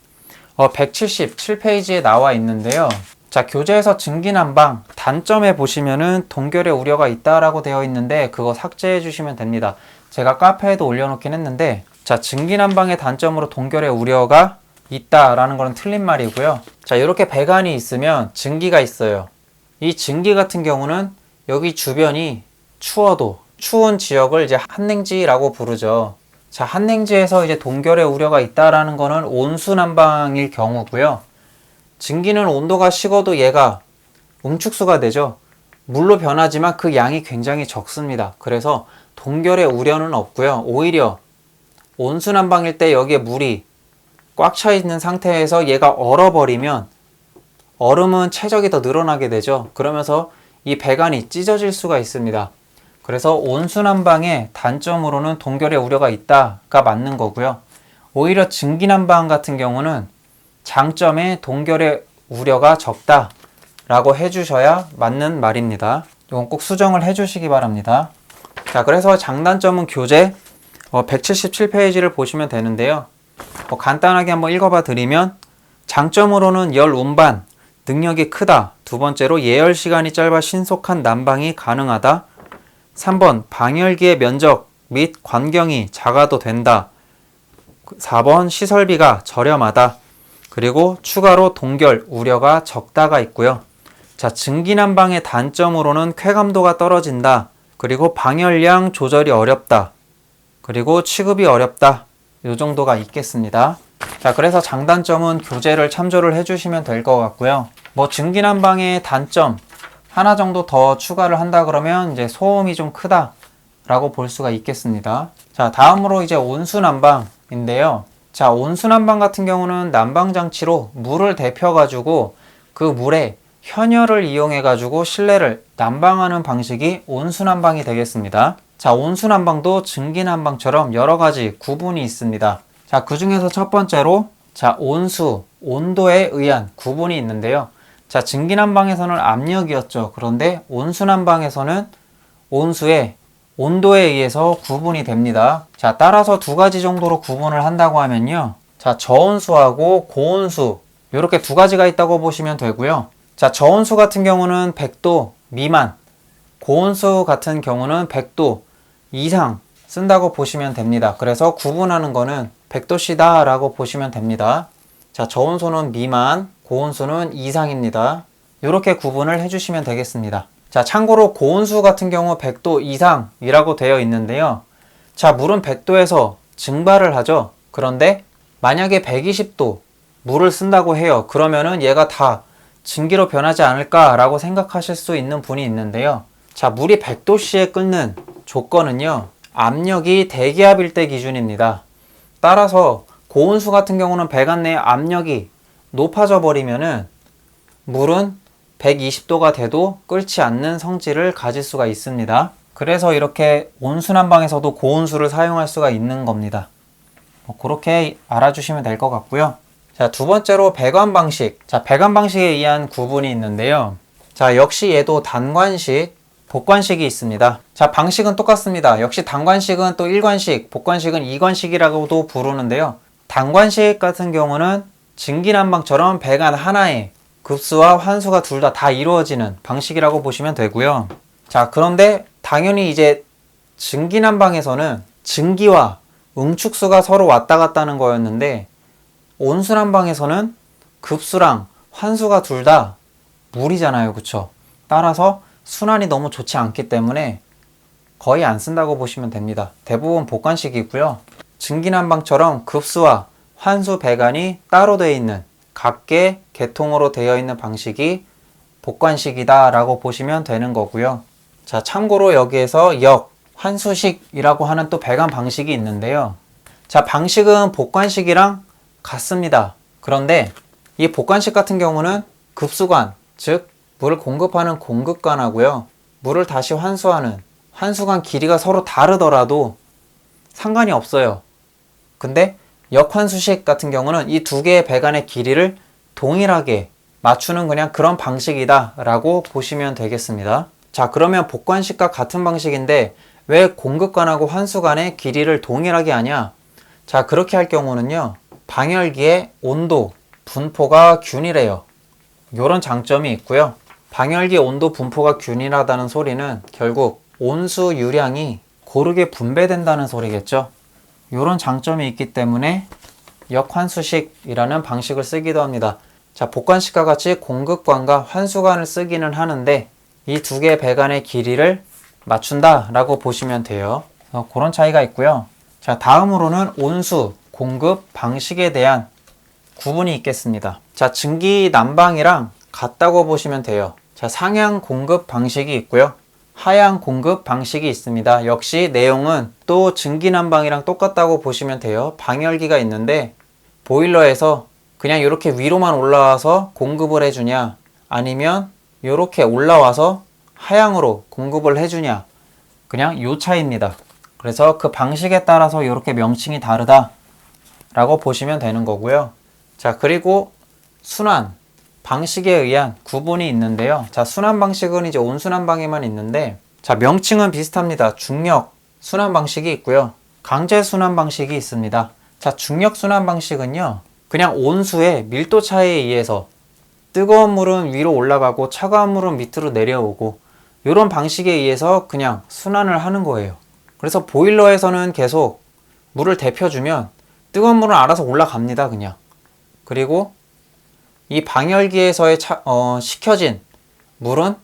177페이지에 나와 있는데요. 자, 교재에서 증기난방 단점에 보시면은 동결의 우려가 있다라고 되어 있는데 그거 삭제해 주시면 됩니다. 제가 카페에도 올려놓긴 했는데, 자, 증기난방의 단점으로 동결의 우려가 있다라는 거는 틀린 말이고요. 자, 이렇게 배관이 있으면 증기가 있어요. 이 증기 같은 경우는 여기 주변이 추워도 추운 지역을 이제 한냉지라고 부르죠. 자, 한냉지에서 이제 동결의 우려가 있다라는 거는 온수난방일 경우고요. 증기는 온도가 식어도 얘가 웅축수가 되죠. 물로 변하지만 그 양이 굉장히 적습니다. 그래서 동결의 우려는 없고요. 오히려 온수난방일 때 여기에 물이 꽉 차 있는 상태에서 얘가 얼어버리면 얼음은 최적이 더 늘어나게 되죠. 그러면서 이 배관이 찢어질 수가 있습니다. 그래서 온수난방의 단점으로는 동결의 우려가 있다가 맞는 거고요. 오히려 증기난방 같은 경우는 장점에 동결의 우려가 적다라고 해주셔야 맞는 말입니다. 이건 꼭 수정을 해주시기 바랍니다. 자, 그래서 장단점은 교재 177페이지를 보시면 되는데요. 간단하게 한번 읽어봐 드리면, 장점으로는 열 운반 능력이 크다. 두 번째로 예열 시간이 짧아 신속한 난방이 가능하다. 3번 방열기의 면적 및 관경이 작아도 된다. 4번 시설비가 저렴하다. 그리고 추가로 동결 우려가 적다가 있고요. 자, 증기난방의 단점으로는 쾌감도가 떨어진다. 그리고 방열량 조절이 어렵다. 그리고 취급이 어렵다. 이 정도가 있겠습니다. 자, 그래서 장단점은 교재를 참조를 해주시면 될 것 같고요. 뭐 증기난방의 단점 하나 정도 더 추가를 한다 그러면 이제 소음이 좀 크다라고 볼 수가 있겠습니다. 자, 다음으로 이제 온수난방인데요. 자, 온수난방 같은 경우는 난방장치로 물을 데펴가지고 그 물에 현열을 이용해가지고 실내를 난방하는 방식이 온수난방이 되겠습니다. 자, 온수난방도 증기난방처럼 여러 가지 구분이 있습니다. 자, 그 중에서 첫 번째로 자, 온수, 온도에 의한 구분이 있는데요. 자, 증기난방에서는 압력이었죠. 그런데 온수난방에서는 온수의 온도에 의해서 구분이 됩니다. 자, 따라서 두 가지 정도로 구분을 한다고 하면요. 자, 저온수하고 고온수 이렇게 두 가지가 있다고 보시면 되고요. 자, 저온수 같은 경우는 100도 미만, 고온수 같은 경우는 100도 이상 쓴다고 보시면 됩니다. 그래서 구분하는 거는 100도씨다 라고 보시면 됩니다. 자, 저온수는 미만, 고온수는 이상입니다. 이렇게 구분을 해주시면 되겠습니다. 자, 참고로 고온수 같은 경우 100도 이상이라고 되어 있는데요. 자, 물은 100도에서 증발을 하죠. 그런데 만약에 120도 물을 쓴다고 해요. 그러면은 얘가 다 증기로 변하지 않을까라고 생각하실 수 있는 분이 있는데요. 자, 물이 100도씨에 끓는 조건은요. 압력이 대기압일 때 기준입니다. 따라서 고온수 같은 경우는 배관 내 압력이 높아져 버리면은 물은 120도가 돼도 끓지 않는 성질을 가질 수가 있습니다. 그래서 이렇게 온수난방에서도 고온수를 사용할 수가 있는 겁니다. 그렇게 알아주시면 될 것 같고요. 자, 두 번째로 배관 방식. 자, 배관 방식에 의한 구분이 있는데요. 자, 역시 얘도 단관식, 복관식이 있습니다. 자, 방식은 똑같습니다. 역시 단관식은 또 1관식, 복관식은 2관식이라고도 부르는데요. 단관식 같은 경우는 증기난방처럼 배관 하나에 급수와 환수가 둘 다 이루어지는 방식이라고 보시면 되고요. 자, 그런데 당연히 이제 증기난방에서는 증기와 응축수가 서로 왔다 갔다 하는 거였는데 온수난방에서는 급수랑 환수가 둘 다 물이잖아요. 그쵸? 따라서 순환이 너무 좋지 않기 때문에 거의 안 쓴다고 보시면 됩니다. 대부분 복관식이고요. 증기난방처럼 급수와 환수 배관이 따로 되어 있는 각계 계통으로 되어 있는 방식이 복관식이다 라고 보시면 되는 거고요. 자, 참고로 여기에서 환수식이라고 하는 또 배관 방식이 있는데요. 자, 방식은 복관식이랑 같습니다. 그런데 이 복관식 같은 경우는 급수관, 즉 물을 공급하는 공급관하고요. 물을 다시 환수하는 환수관 길이가 서로 다르더라도 상관이 없어요. 근데 역환수식 같은 경우는 이 두 개의 배관의 길이를 동일하게 맞추는 그냥 그런 방식이다 라고 보시면 되겠습니다. 자, 그러면 복관식과 같은 방식인데 왜 공급관하고 환수관의 길이를 동일하게 하냐? 자, 그렇게 할 경우는요. 방열기의 온도, 분포가 균일해요. 이런 장점이 있고요. 방열기 온도 분포가 균일하다는 소리는 결국 온수 유량이 고르게 분배된다는 소리겠죠. 이런 장점이 있기 때문에 역환수식이라는 방식을 쓰기도 합니다. 자, 복관식과 같이 공급관과 환수관을 쓰기는 하는데 이 두 개의 배관의 길이를 맞춘다 라고 보시면 돼요. 그런 차이가 있고요. 자, 다음으로는 온수, 공급 방식에 대한 구분이 있겠습니다. 자, 증기 난방이랑 같다고 보시면 돼요. 자, 상향 공급 방식이 있고요. 하향 공급 방식이 있습니다. 역시 내용은 또 증기 난방이랑 똑같다고 보시면 돼요. 방열기가 있는데 보일러에서 그냥 이렇게 위로만 올라와서 공급을 해주냐 아니면 이렇게 올라와서 하향으로 공급을 해주냐 그냥 요 차이입니다. 그래서 그 방식에 따라서 이렇게 명칭이 다르다 라고 보시면 되는 거고요. 자, 그리고 순환 방식에 의한 구분이 있는데요. 자, 순환 방식은 이제 온순환방에만 있는데 자, 명칭은 비슷합니다. 중력 순환 방식이 있고요. 강제 순환 방식이 있습니다. 자, 중력 순환 방식은요. 그냥 온수의 밀도 차이에 의해서 뜨거운 물은 위로 올라가고 차가운 물은 밑으로 내려오고 이런 방식에 의해서 그냥 순환을 하는 거예요. 그래서 보일러에서는 계속 물을 데펴주면 뜨거운 물은 알아서 올라갑니다. 그냥. 그리고 이 방열기에서의 식혀진 물은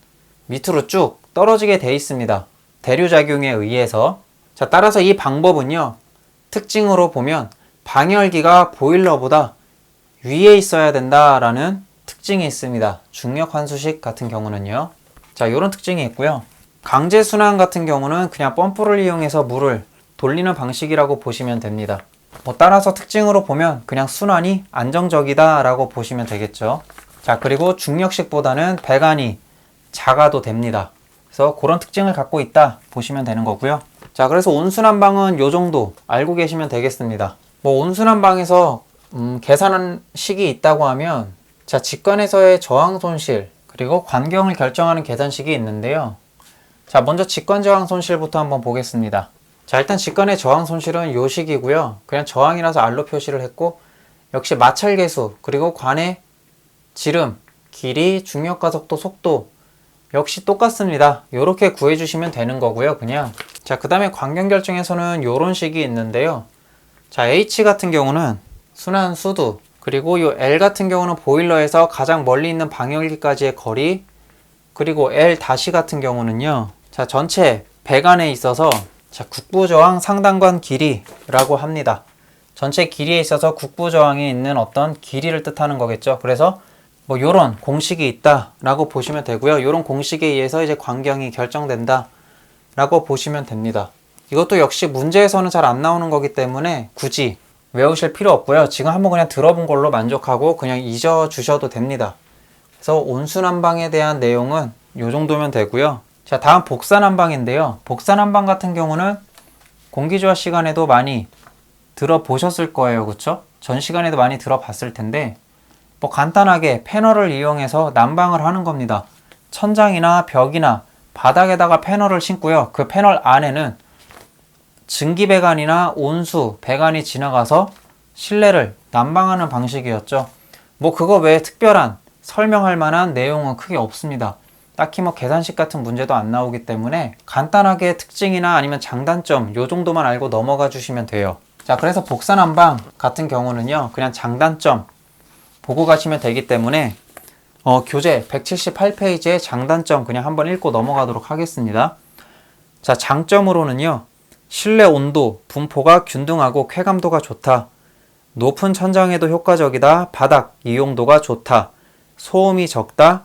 밑으로 쭉 떨어지게 돼 있습니다. 대류작용에 의해서. 자, 따라서 이 방법은요. 특징으로 보면 방열기가 보일러보다 위에 있어야 된다라는 특징이 있습니다. 중력환수식 같은 경우는요. 자, 이런 특징이 있고요. 강제순환 같은 경우는 그냥 펌프를 이용해서 물을 돌리는 방식이라고 보시면 됩니다. 따라서 특징으로 보면 그냥 순환이 안정적이다 라고 보시면 되겠죠. 자, 그리고 중력식보다는 배관이 작아도 됩니다. 그래서 그런 특징을 갖고 있다 보시면 되는 거고요. 자, 그래서 온순환방은 요 정도 알고 계시면 되겠습니다. 온순환방에서 계산한 식이 있다고 하면, 자, 직관에서의 저항 손실 그리고 관경을 결정하는 계산식이 있는데요. 자, 먼저 직관 저항 손실부터 한번 보겠습니다. 자, 일단 직관의 저항 손실은 요 식이고요. 그냥 저항이라서 R로 표시를 했고, 역시 마찰 계수 그리고 관의 지름, 길이, 중력가속도, 속도 역시 똑같습니다. 요렇게 구해주시면 되는 거고요. 그냥. 자, 그 다음에 관경 결정에서는 요런 식이 있는데요. 자, H 같은 경우는 순환 수두, 그리고 요 L 같은 경우는 보일러에서 가장 멀리 있는 방열기까지의 거리, 그리고 L 다시 같은 경우는요. 자, 전체 배관에 있어서 자, 국부저항 상단관 길이라고 합니다. 전체 길이에 있어서 국부저항에 있는 어떤 길이를 뜻하는 거겠죠. 그래서 요런 공식이 있다 라고 보시면 되고요. 요런 공식에 의해서 이제 관경이 결정된다 라고 보시면 됩니다. 이것도 역시 문제에서는 잘 안 나오는 거기 때문에 굳이 외우실 필요 없고요. 지금 한번 그냥 들어본 걸로 만족하고 그냥 잊어주셔도 됩니다. 그래서 온순환방에 대한 내용은 요 정도면 되고요. 자, 다음 복산환방인데요. 복산환방 같은 경우는 공기조화 시간에도 많이 들어보셨을 거예요. 그쵸? 전 시간에도 많이 들어봤을 텐데, 간단하게 패널을 이용해서 난방을 하는 겁니다. 천장이나 벽이나 바닥에다가 패널을 심고요. 그 패널 안에는 증기배관이나 온수 배관이 지나가서 실내를 난방하는 방식이었죠. 그거 외에 특별한 설명할 만한 내용은 크게 없습니다. 딱히 계산식 같은 문제도 안 나오기 때문에 간단하게 특징이나 아니면 장단점 요 정도만 알고 넘어가 주시면 돼요. 자, 그래서 복산난방 같은 경우는요, 그냥 장단점 보고 가시면 되기 때문에 교재 178페이지의 장단점 그냥 한번 읽고 넘어가도록 하겠습니다. 자, 장점으로는요, 실내 온도 분포가 균등하고 쾌감도가 좋다. 높은 천장에도 효과적이다. 바닥 이용도가 좋다. 소음이 적다.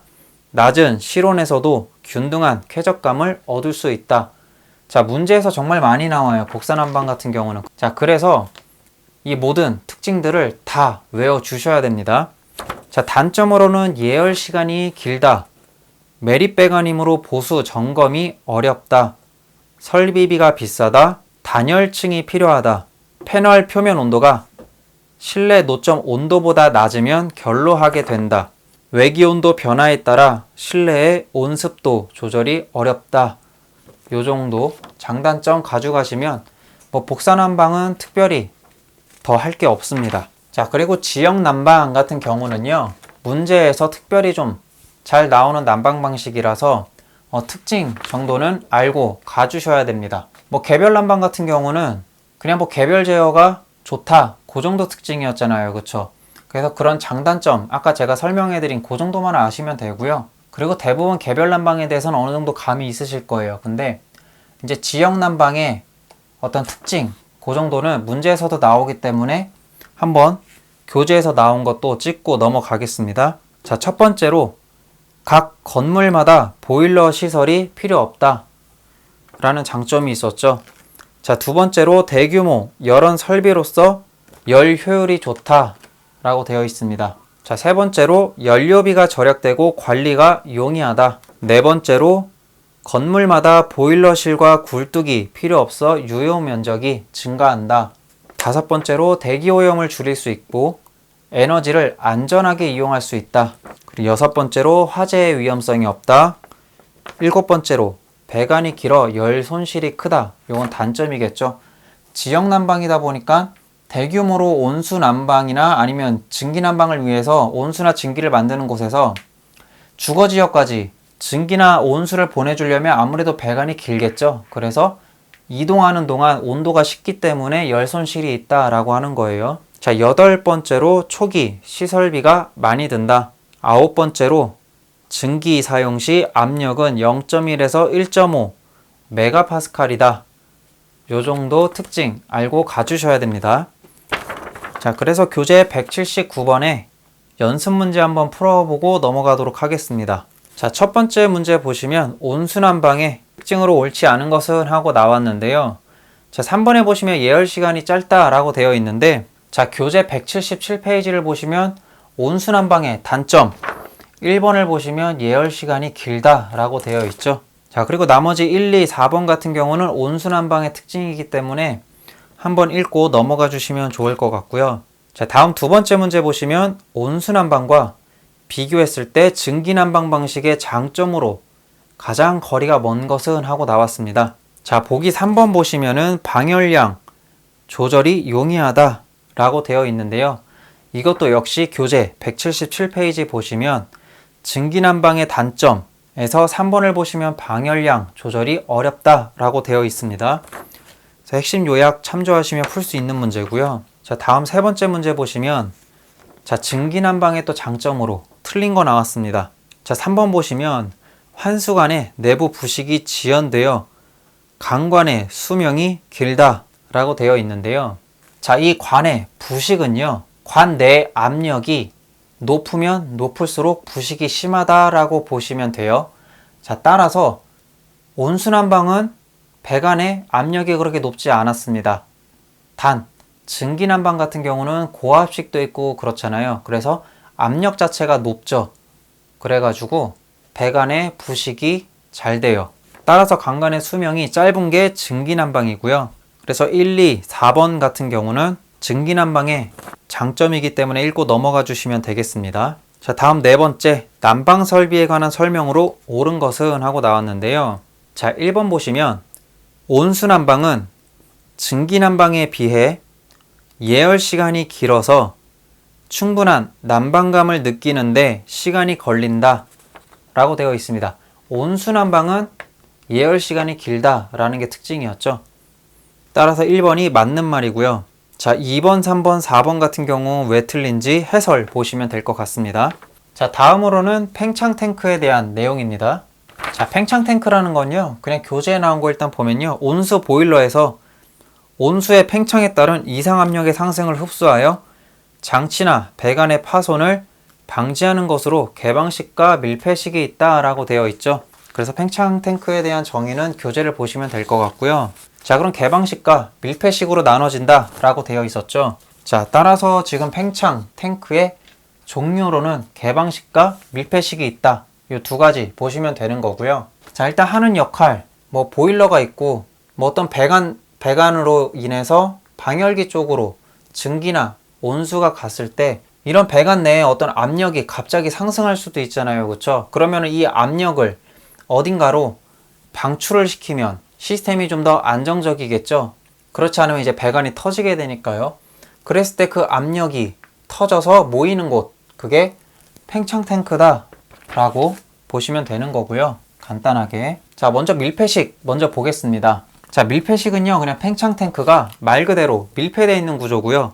낮은 실온에서도 균등한 쾌적감을 얻을 수 있다. 자, 문제에서 정말 많이 나와요. 복산난방 같은 경우는. 자, 그래서 이 모든 특징들을 다 외워주셔야 됩니다. 자, 단점으로는 예열 시간이 길다. 매립배관이므로 보수 점검이 어렵다. 설비비가 비싸다. 단열층이 필요하다. 패널 표면 온도가 실내 노점 온도보다 낮으면 결로하게 된다. 외기온도 변화에 따라 실내의 온습도 조절이 어렵다. 요 정도 장단점 가져가시면 복산난방은 특별히 더 할 게 없습니다. 자, 그리고 지역 난방 같은 경우는요, 문제에서 특별히 좀 잘 나오는 난방 방식이라서 특징 정도는 알고 가주셔야 됩니다. 개별 난방 같은 경우는 그냥 개별 제어가 좋다, 그 정도 특징이었잖아요. 그쵸? 그래서 그런 장단점 아까 제가 설명해드린 그 정도만 아시면 되고요. 그리고 대부분 개별 난방에 대해서는 어느 정도 감이 있으실 거예요. 근데 이제 지역 난방의 어떤 특징 그 정도는 문제에서도 나오기 때문에 한번 교재에서 나온 것도 찍고 넘어가겠습니다. 자, 첫 번째로 각 건물마다 보일러 시설이 필요 없다 라는 장점이 있었죠. 자, 두 번째로 대규모 열원 설비로서 열 효율이 좋다 라고 되어 있습니다. 자, 세 번째로 연료비가 절약되고 관리가 용이하다. 네 번째로 건물마다 보일러실과 굴뚝이 필요 없어 유효 면적이 증가한다. 다섯 번째로 대기 오염을 줄일 수 있고 에너지를 안전하게 이용할 수 있다. 그리고 여섯 번째로 화재의 위험성이 없다. 일곱 번째로 배관이 길어 열 손실이 크다. 이건 단점이겠죠. 지역 난방이다 보니까 대규모로 온수 난방이나 아니면 증기 난방을 위해서 온수나 증기를 만드는 곳에서 주거 지역까지 증기나 온수를 보내주려면 아무래도 배관이 길겠죠. 그래서 이동하는 동안 온도가 식기 때문에 열 손실이 있다라고 하는 거예요. 자, 여덟 번째로 초기 시설비가 많이 든다. 아홉 번째로 증기 사용 시 압력은 0.1에서 1.5 메가파스칼이다. 요 정도 특징 알고 가주셔야 됩니다. 자, 그래서 교재 179번에 연습 문제 한번 풀어보고 넘어가도록 하겠습니다. 자, 첫 번째 문제 보시면 온수난방의 특징으로 옳지 않은 것은 하고 나왔는데요. 자, 3번에 보시면 예열 시간이 짧다라고 되어 있는데, 자, 교재 177페이지를 보시면 온수난방의 단점 1번을 보시면 예열 시간이 길다라고 되어 있죠. 자, 그리고 나머지 1, 2, 4번 같은 경우는 온수난방의 특징이기 때문에 한번 읽고 넘어가 주시면 좋을 것 같고요. 자, 다음 두 번째 문제 보시면 온수난방과 비교했을 때 증기난방 방식의 장점으로 가장 거리가 먼 것은 하고 나왔습니다. 자, 보기 3번 보시면은 방열량 조절이 용이하다 라고 되어 있는데요. 이것도 역시 교재 177페이지 보시면 증기난방의 단점에서 3번을 보시면 방열량 조절이 어렵다 라고 되어 있습니다. 자, 핵심 요약 참조하시면 풀 수 있는 문제고요. 자, 다음 세 번째 문제 보시면 자, 증기난방의 또 장점으로 틀린 거 나왔습니다. 자, 3번 보시면 환수관의 내부 부식이 지연되어 강관의 수명이 길다 라고 되어 있는데요. 자, 이 관의 부식은요, 관 내 압력이 높으면 높을수록 부식이 심하다라고 보시면 돼요. 자, 따라서 온수난방은 배관의 압력이 그렇게 높지 않았습니다. 단 증기난방 같은 경우는 고압식도 있고 그렇잖아요. 그래서 압력 자체가 높죠. 그래가지고 배관의 부식이 잘 돼요. 따라서 강관의 수명이 짧은 게 증기난방이고요. 그래서 1, 2, 4번 같은 경우는 증기난방의 장점이기 때문에 읽고 넘어가 주시면 되겠습니다. 자, 다음 네 번째, 난방 설비에 관한 설명으로 옳은 것은 하고 나왔는데요. 자, 1번 보시면 온수난방은 증기난방에 비해 예열 시간이 길어서 충분한 난방감을 느끼는데 시간이 걸린다 라고 되어 있습니다. 온수난방은 예열 시간이 길다 라는 게 특징이었죠. 따라서 1번이 맞는 말이고요. 자, 2번, 3번, 4번 같은 경우 왜 틀린지 해설 보시면 될 것 같습니다. 자, 다음으로는 팽창 탱크에 대한 내용입니다. 자, 팽창 탱크라는 건요, 그냥 교재에 나온 거 일단 보면요, 온수 보일러에서 온수의 팽창에 따른 이상 압력의 상승을 흡수하여 장치나 배관의 파손을 방지하는 것으로 개방식과 밀폐식이 있다라고 되어 있죠. 그래서 팽창 탱크에 대한 정의는 교재를 보시면 될 것 같고요. 자, 그럼 개방식과 밀폐식으로 나눠진다 라고 되어 있었죠. 자, 따라서 지금 팽창 탱크의 종류로는 개방식과 밀폐식이 있다, 이 두 가지 보시면 되는 거고요. 자, 일단 하는 역할, 뭐 보일러가 있고 뭐 어떤 배관으로 인해서 방열기 쪽으로 증기나 온수가 갔을 때 이런 배관 내에 어떤 압력이 갑자기 상승할 수도 있잖아요. 그렇죠? 그러면 이 압력을 어딘가로 방출을 시키면 시스템이 좀 더 안정적이겠죠. 그렇지 않으면 이제 배관이 터지게 되니까요. 그랬을 때 그 압력이 터져서 모이는 곳, 그게 팽창 탱크다 라고 보시면 되는 거고요. 간단하게. 자, 먼저 밀폐식 먼저 보겠습니다. 자, 밀폐식은요, 그냥 팽창 탱크가 말 그대로 밀폐되어 있는 구조고요.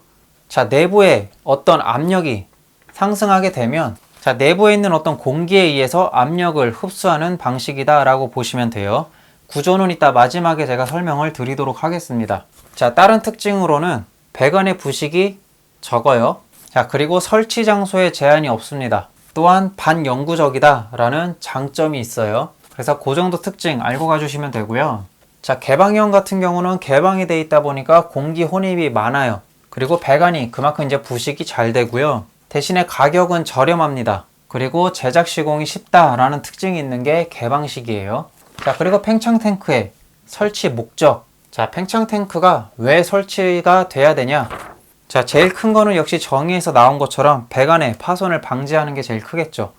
자, 내부에 어떤 압력이 상승하게 되면 자, 내부에 있는 어떤 공기에 의해서 압력을 흡수하는 방식이다 라고 보시면 돼요. 구조는 이따 마지막에 제가 설명을 드리도록 하겠습니다. 자, 다른 특징으로는 배관의 부식이 적어요. 자, 그리고 설치 장소에 제한이 없습니다. 또한 반영구적이다 라는 장점이 있어요. 그래서 그 정도 특징 알고 가주시면 되고요. 자, 개방형 같은 경우는 개방이 돼 있다 보니까 공기 혼입이 많아요. 그리고 배관이 그만큼 이제 부식이 잘 되고요. 대신에 가격은 저렴합니다. 그리고 제작 시공이 쉽다라는 특징이 있는 게 개방식이에요. 자, 그리고 팽창 탱크의 설치 목적. 자, 팽창 탱크가 왜 설치가 돼야 되냐? 자, 제일 큰 거는 역시 정의에서 나온 것처럼 배관의 파손을 방지하는 게 제일 크겠죠.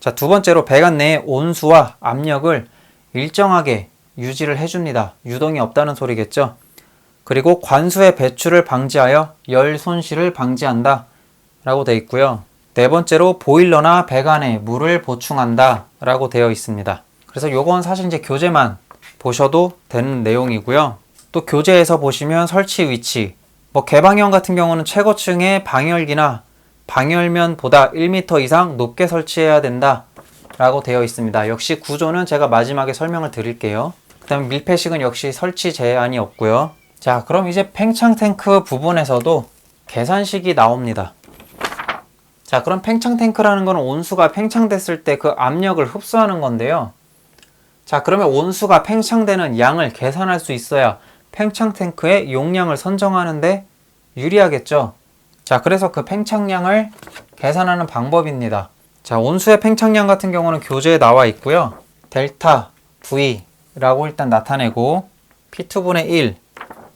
자, 두 번째로 배관 내의 온수와 압력을 일정하게 유지를 해줍니다. 유동이 없다는 소리겠죠. 그리고 관수의 배출을 방지하여 열 손실을 방지한다 라고 되어 있고요. 네 번째로 보일러나 배관에 물을 보충한다 라고 되어 있습니다. 그래서 요건 사실 이제 교재만 보셔도 되는 내용이고요. 또 교재에서 보시면 설치 위치, 뭐 개방형 같은 경우는 최고층의 방열기나 방열면보다 1m 이상 높게 설치해야 된다 라고 되어 있습니다. 역시 구조는 제가 마지막에 설명을 드릴게요. 그 다음에 밀폐식은 역시 설치 제한이 없고요. 자, 그럼 이제 팽창 탱크 부분에서도 계산식이 나옵니다. 자, 그럼 팽창 탱크라는 건 온수가 팽창됐을 때 그 압력을 흡수하는 건데요. 자, 그러면 온수가 팽창되는 양을 계산할 수 있어야 팽창 탱크의 용량을 선정하는데 유리하겠죠. 자, 그래서 그 팽창량을 계산하는 방법입니다. 자, 온수의 팽창량 같은 경우는 교재에 나와 있고요. 델타 V라고 일단 나타내고 P2분의 1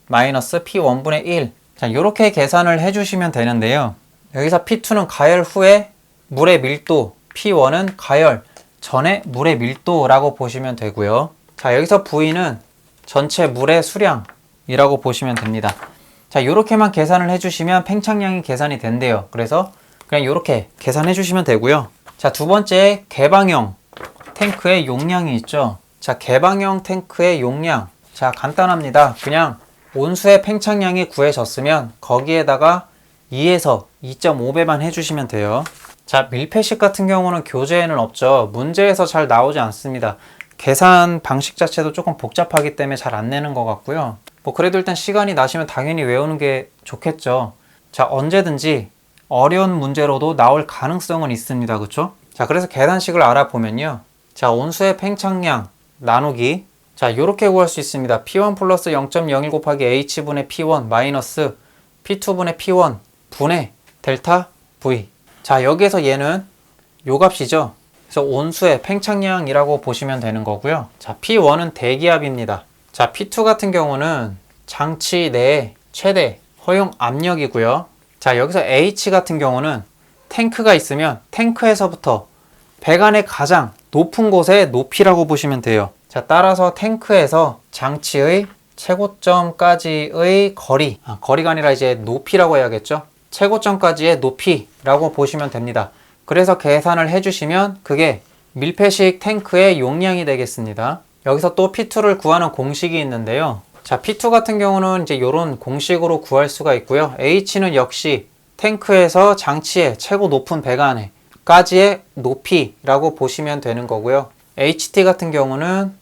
마이너스 P1분의 1. 자, 이렇게 계산을 해주시면 되는데요. 여기서 P2는 가열 후에 물의 밀도, P1은 가열 전에 물의 밀도라고 보시면 되고요. 자, 여기서 V는 전체 물의 수량이라고 보시면 됩니다. 자, 이렇게만 계산을 해주시면 팽창량이 계산이 된대요. 그래서 그냥 이렇게 계산해 주시면 되고요. 자, 두 번째 개방형 탱크의 용량이 있죠. 자, 개방형 탱크의 용량. 자, 간단합니다. 그냥 온수의 팽창량이 구해졌으면 거기에다가 2에서 2.5배만 해주시면 돼요. 자, 밀폐식 같은 경우는 교재에는 없죠. 문제에서 잘 나오지 않습니다. 계산 방식 자체도 조금 복잡하기 때문에 잘 안 내는 것 같고요. 뭐 그래도 일단 시간이 나시면 당연히 외우는 게 좋겠죠. 자, 언제든지 어려운 문제로도 나올 가능성은 있습니다. 그쵸? 자, 그래서 계산식을 알아보면요. 자, 온수의 팽창량 나누기. 자, 요렇게 구할 수 있습니다. P1 플러스 0.01 곱하기 H분의 P1 마이너스 P2분의 P1 분의 델타 V. 자, 여기에서 얘는 요 값이죠. 그래서 온수의 팽창량이라고 보시면 되는 거고요. 자, P1은 대기압입니다. 자, P2 같은 경우는 장치 내의 최대 허용 압력이고요. 자, 여기서 H 같은 경우는 탱크가 있으면 탱크에서부터 배관의 가장 높은 곳의 높이라고 보시면 돼요. 자, 따라서 탱크에서 장치의 최고점까지의 거리, 거리가 아니라 이제 높이라고 해야겠죠. 최고점까지의 높이라고 보시면 됩니다. 그래서 계산을 해주시면 그게 밀폐식 탱크의 용량이 되겠습니다. 여기서 또 P2를 구하는 공식이 있는데요. 자, P2 같은 경우는 이제 이런 공식으로 구할 수가 있고요. H는 역시 탱크에서 장치의 최고 높은 배관에까지의 높이라고 보시면 되는 거고요. HT 같은 경우는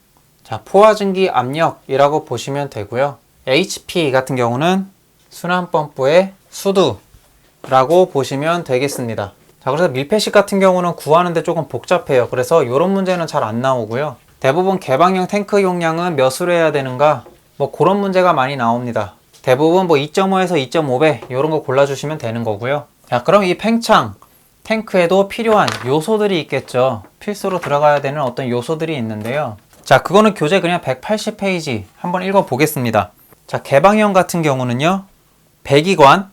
자, 포화증기 압력이라고 보시면 되고요. HP 같은 경우는 순환펌프의 수두라고 보시면 되겠습니다. 자, 그래서 밀폐식 같은 경우는 구하는데 조금 복잡해요. 그래서 이런 문제는 잘 안 나오고요. 대부분 개방형 탱크 용량은 몇으로 해야 되는가? 뭐 그런 문제가 많이 나옵니다. 대부분 뭐 2.5에서 2.5배 이런 거 골라주시면 되는 거고요. 자, 그럼 이 팽창 탱크에도 필요한 요소들이 있겠죠. 필수로 들어가야 되는 어떤 요소들이 있는데요. 자, 그거는 교재 그냥 180페이지 한번 읽어 보겠습니다. 자, 개방형 같은 경우는요. 배기관,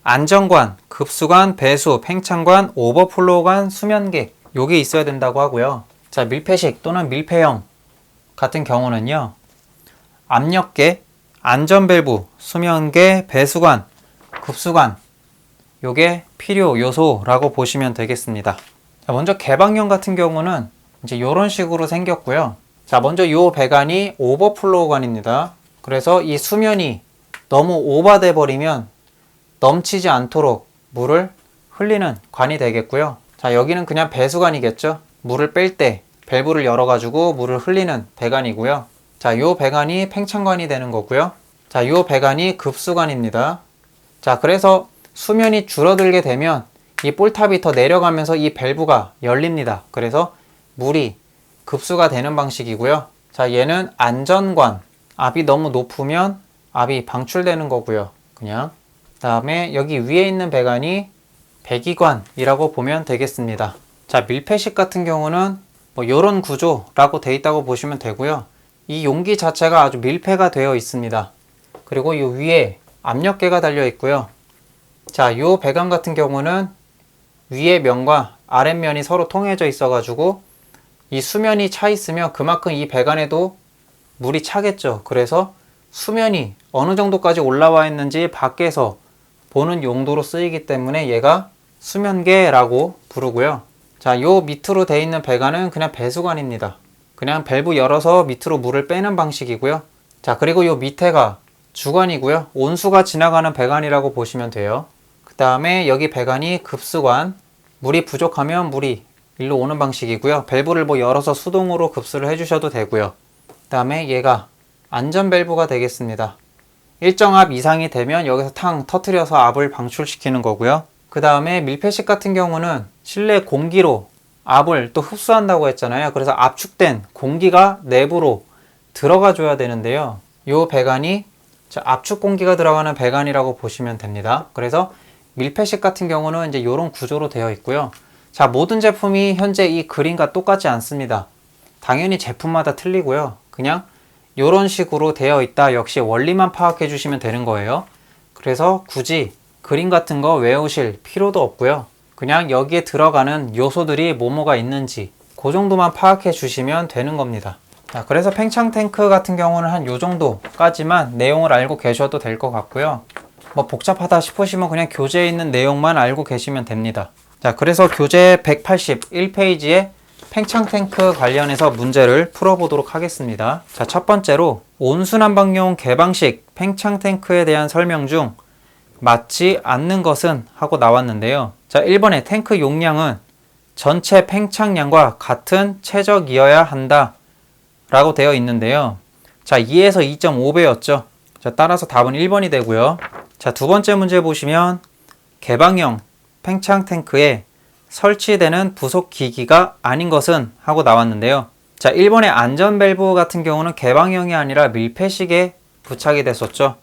안전관, 급수관, 배수, 팽창관, 오버플로우관, 수면계 요게 있어야 된다고 하고요. 자, 밀폐식 또는 밀폐형 같은 경우는요. 압력계, 안전밸브, 수면계, 배수관, 급수관 요게 필요 요소라고 보시면 되겠습니다. 자, 먼저 개방형 같은 경우는 이제 이런 식으로 생겼고요. 자, 먼저 이 배관이 오버플로우관입니다. 그래서 이 수면이 너무 오버돼 버리면 넘치지 않도록 물을 흘리는 관이 되겠고요. 자, 여기는 그냥 배수관이겠죠. 물을 뺄 때 밸브를 열어가지고 물을 흘리는 배관이고요. 자, 이 배관이 팽창관이 되는 거고요. 자, 이 배관이 급수관입니다. 자, 그래서 수면이 줄어들게 되면 이 볼탑이 더 내려가면서 이 밸브가 열립니다. 그래서 물이 급수가 되는 방식이고요. 자, 얘는 안전관. 압이 너무 높으면 압이 방출되는 거고요. 그냥. 다음에 여기 위에 있는 배관이 배기관이라고 보면 되겠습니다. 자, 밀폐식 같은 경우는 뭐 이런 구조라고 되어 있다고 보시면 되고요. 이 용기 자체가 아주 밀폐가 되어 있습니다. 그리고 이 위에 압력계가 달려 있고요. 자, 이 배관 같은 경우는 위에 면과 아랫면이 서로 통해져 있어 가지고 이 수면이 차 있으면 그만큼 이 배관에도 물이 차겠죠. 그래서 수면이 어느 정도까지 올라와 있는지 밖에서 보는 용도로 쓰이기 때문에 얘가 수면계라고 부르고요. 자, 요 밑으로 되어 있는 배관은 그냥 배수관입니다. 그냥 밸브 열어서 밑으로 물을 빼는 방식이고요. 자, 그리고 요 밑에가 주관이고요. 온수가 지나가는 배관이라고 보시면 돼요. 그 다음에 여기 배관이 급수관. 물이 부족하면 물이 일로 오는 방식이고요. 밸브를 뭐 열어서 수동으로 급수를 해주셔도 되고요. 그 다음에 얘가 안전 밸브가 되겠습니다. 일정 압 이상이 되면 여기서 탕 터트려서 압을 방출시키는 거고요. 그 다음에 밀폐식 같은 경우는 실내 공기로 압을 또 흡수한다고 했잖아요. 그래서 압축된 공기가 내부로 들어가 줘야 되는데요. 이 배관이 압축 공기가 들어가는 배관이라고 보시면 됩니다. 그래서 밀폐식 같은 경우는 이제 이런 구조로 되어 있고요. 자, 모든 제품이 현재 이 그림과 똑같지 않습니다. 당연히 제품마다 틀리고요. 그냥 이런 식으로 되어 있다. 역시 원리만 파악해 주시면 되는 거예요. 그래서 굳이 그림 같은 거 외우실 필요도 없고요. 그냥 여기에 들어가는 요소들이 뭐뭐가 있는지 그 정도만 파악해 주시면 되는 겁니다. 자, 그래서 팽창 탱크 같은 경우는 한 요 정도까지만 내용을 알고 계셔도 될 것 같고요. 뭐 복잡하다 싶으시면 그냥 교재에 있는 내용만 알고 계시면 됩니다. 자, 그래서 교재 181페이지에 팽창 탱크 관련해서 문제를 풀어보도록 하겠습니다. 자, 첫 번째로 온수난방용 개방식 팽창 탱크에 대한 설명 중 맞지 않는 것은 하고 나왔는데요. 자, 1번에 탱크 용량은 전체 팽창량과 같은 최적이어야 한다 라고 되어 있는데요. 자, 2에서 2.5배였죠. 자, 따라서 답은 1번이 되고요. 자, 두 번째 문제 보시면 개방형 팽창 탱크에 설치되는 부속 기기가 아닌 것은 하고 나왔는데요. 자, 1번의 안전 밸브 같은 경우는 개방형이 아니라 밀폐식에 부착이 됐었죠.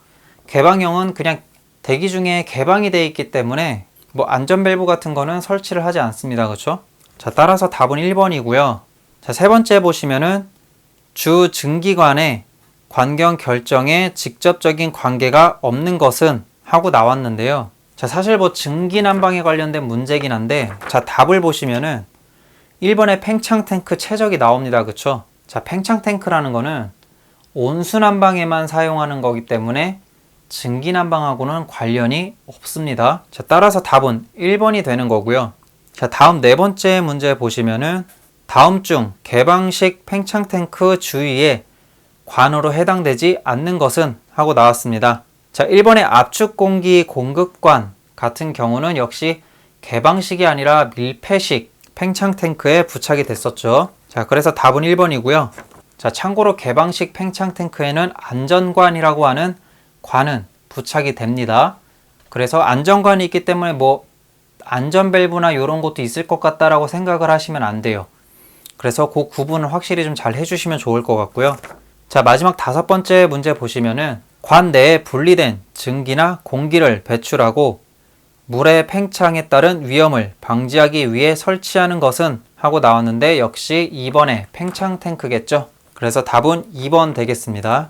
개방형은 그냥 대기 중에 개방이 되어 있기 때문에 뭐 안전 밸브 같은 거는 설치를 하지 않습니다. 그렇죠? 자, 따라서 답은 1번이고요. 자, 세 번째 보시면은 주 증기관의 관경 결정에 직접적인 관계가 없는 것은 하고 나왔는데요. 자, 사실 뭐 증기난방에 관련된 문제긴 한데, 자, 답을 보시면은 1번에 팽창 탱크 최적이 나옵니다. 그쵸? 자, 팽창 탱크라는 거는 온수난방에만 사용하는 거기 때문에 증기난방하고는 관련이 없습니다. 자, 따라서 답은 1번이 되는 거고요. 자, 다음 네 번째 문제 보시면은 다음 중 개방식 팽창 탱크 주위에 관으로 해당되지 않는 것은 하고 나왔습니다. 자, 1번의 압축 공기 공급관 같은 경우는 역시 개방식이 아니라 밀폐식 팽창 탱크에 부착이 됐었죠. 자, 그래서 답은 1번이고요. 자, 참고로 개방식 팽창 탱크에는 안전관이라고 하는 관은 부착이 됩니다. 그래서 안전관이 있기 때문에 뭐 안전 밸브나 이런 것도 있을 것 같다라고 생각을 하시면 안 돼요. 그래서 그 구분을 확실히 좀 잘 해주시면 좋을 것 같고요. 자, 마지막 다섯 번째 문제 보시면은 관 내에 분리된 증기나 공기를 배출하고 물의 팽창에 따른 위험을 방지하기 위해 설치하는 것은 하고 나왔는데 역시 2번의 팽창 탱크겠죠. 그래서 답은 2번 되겠습니다.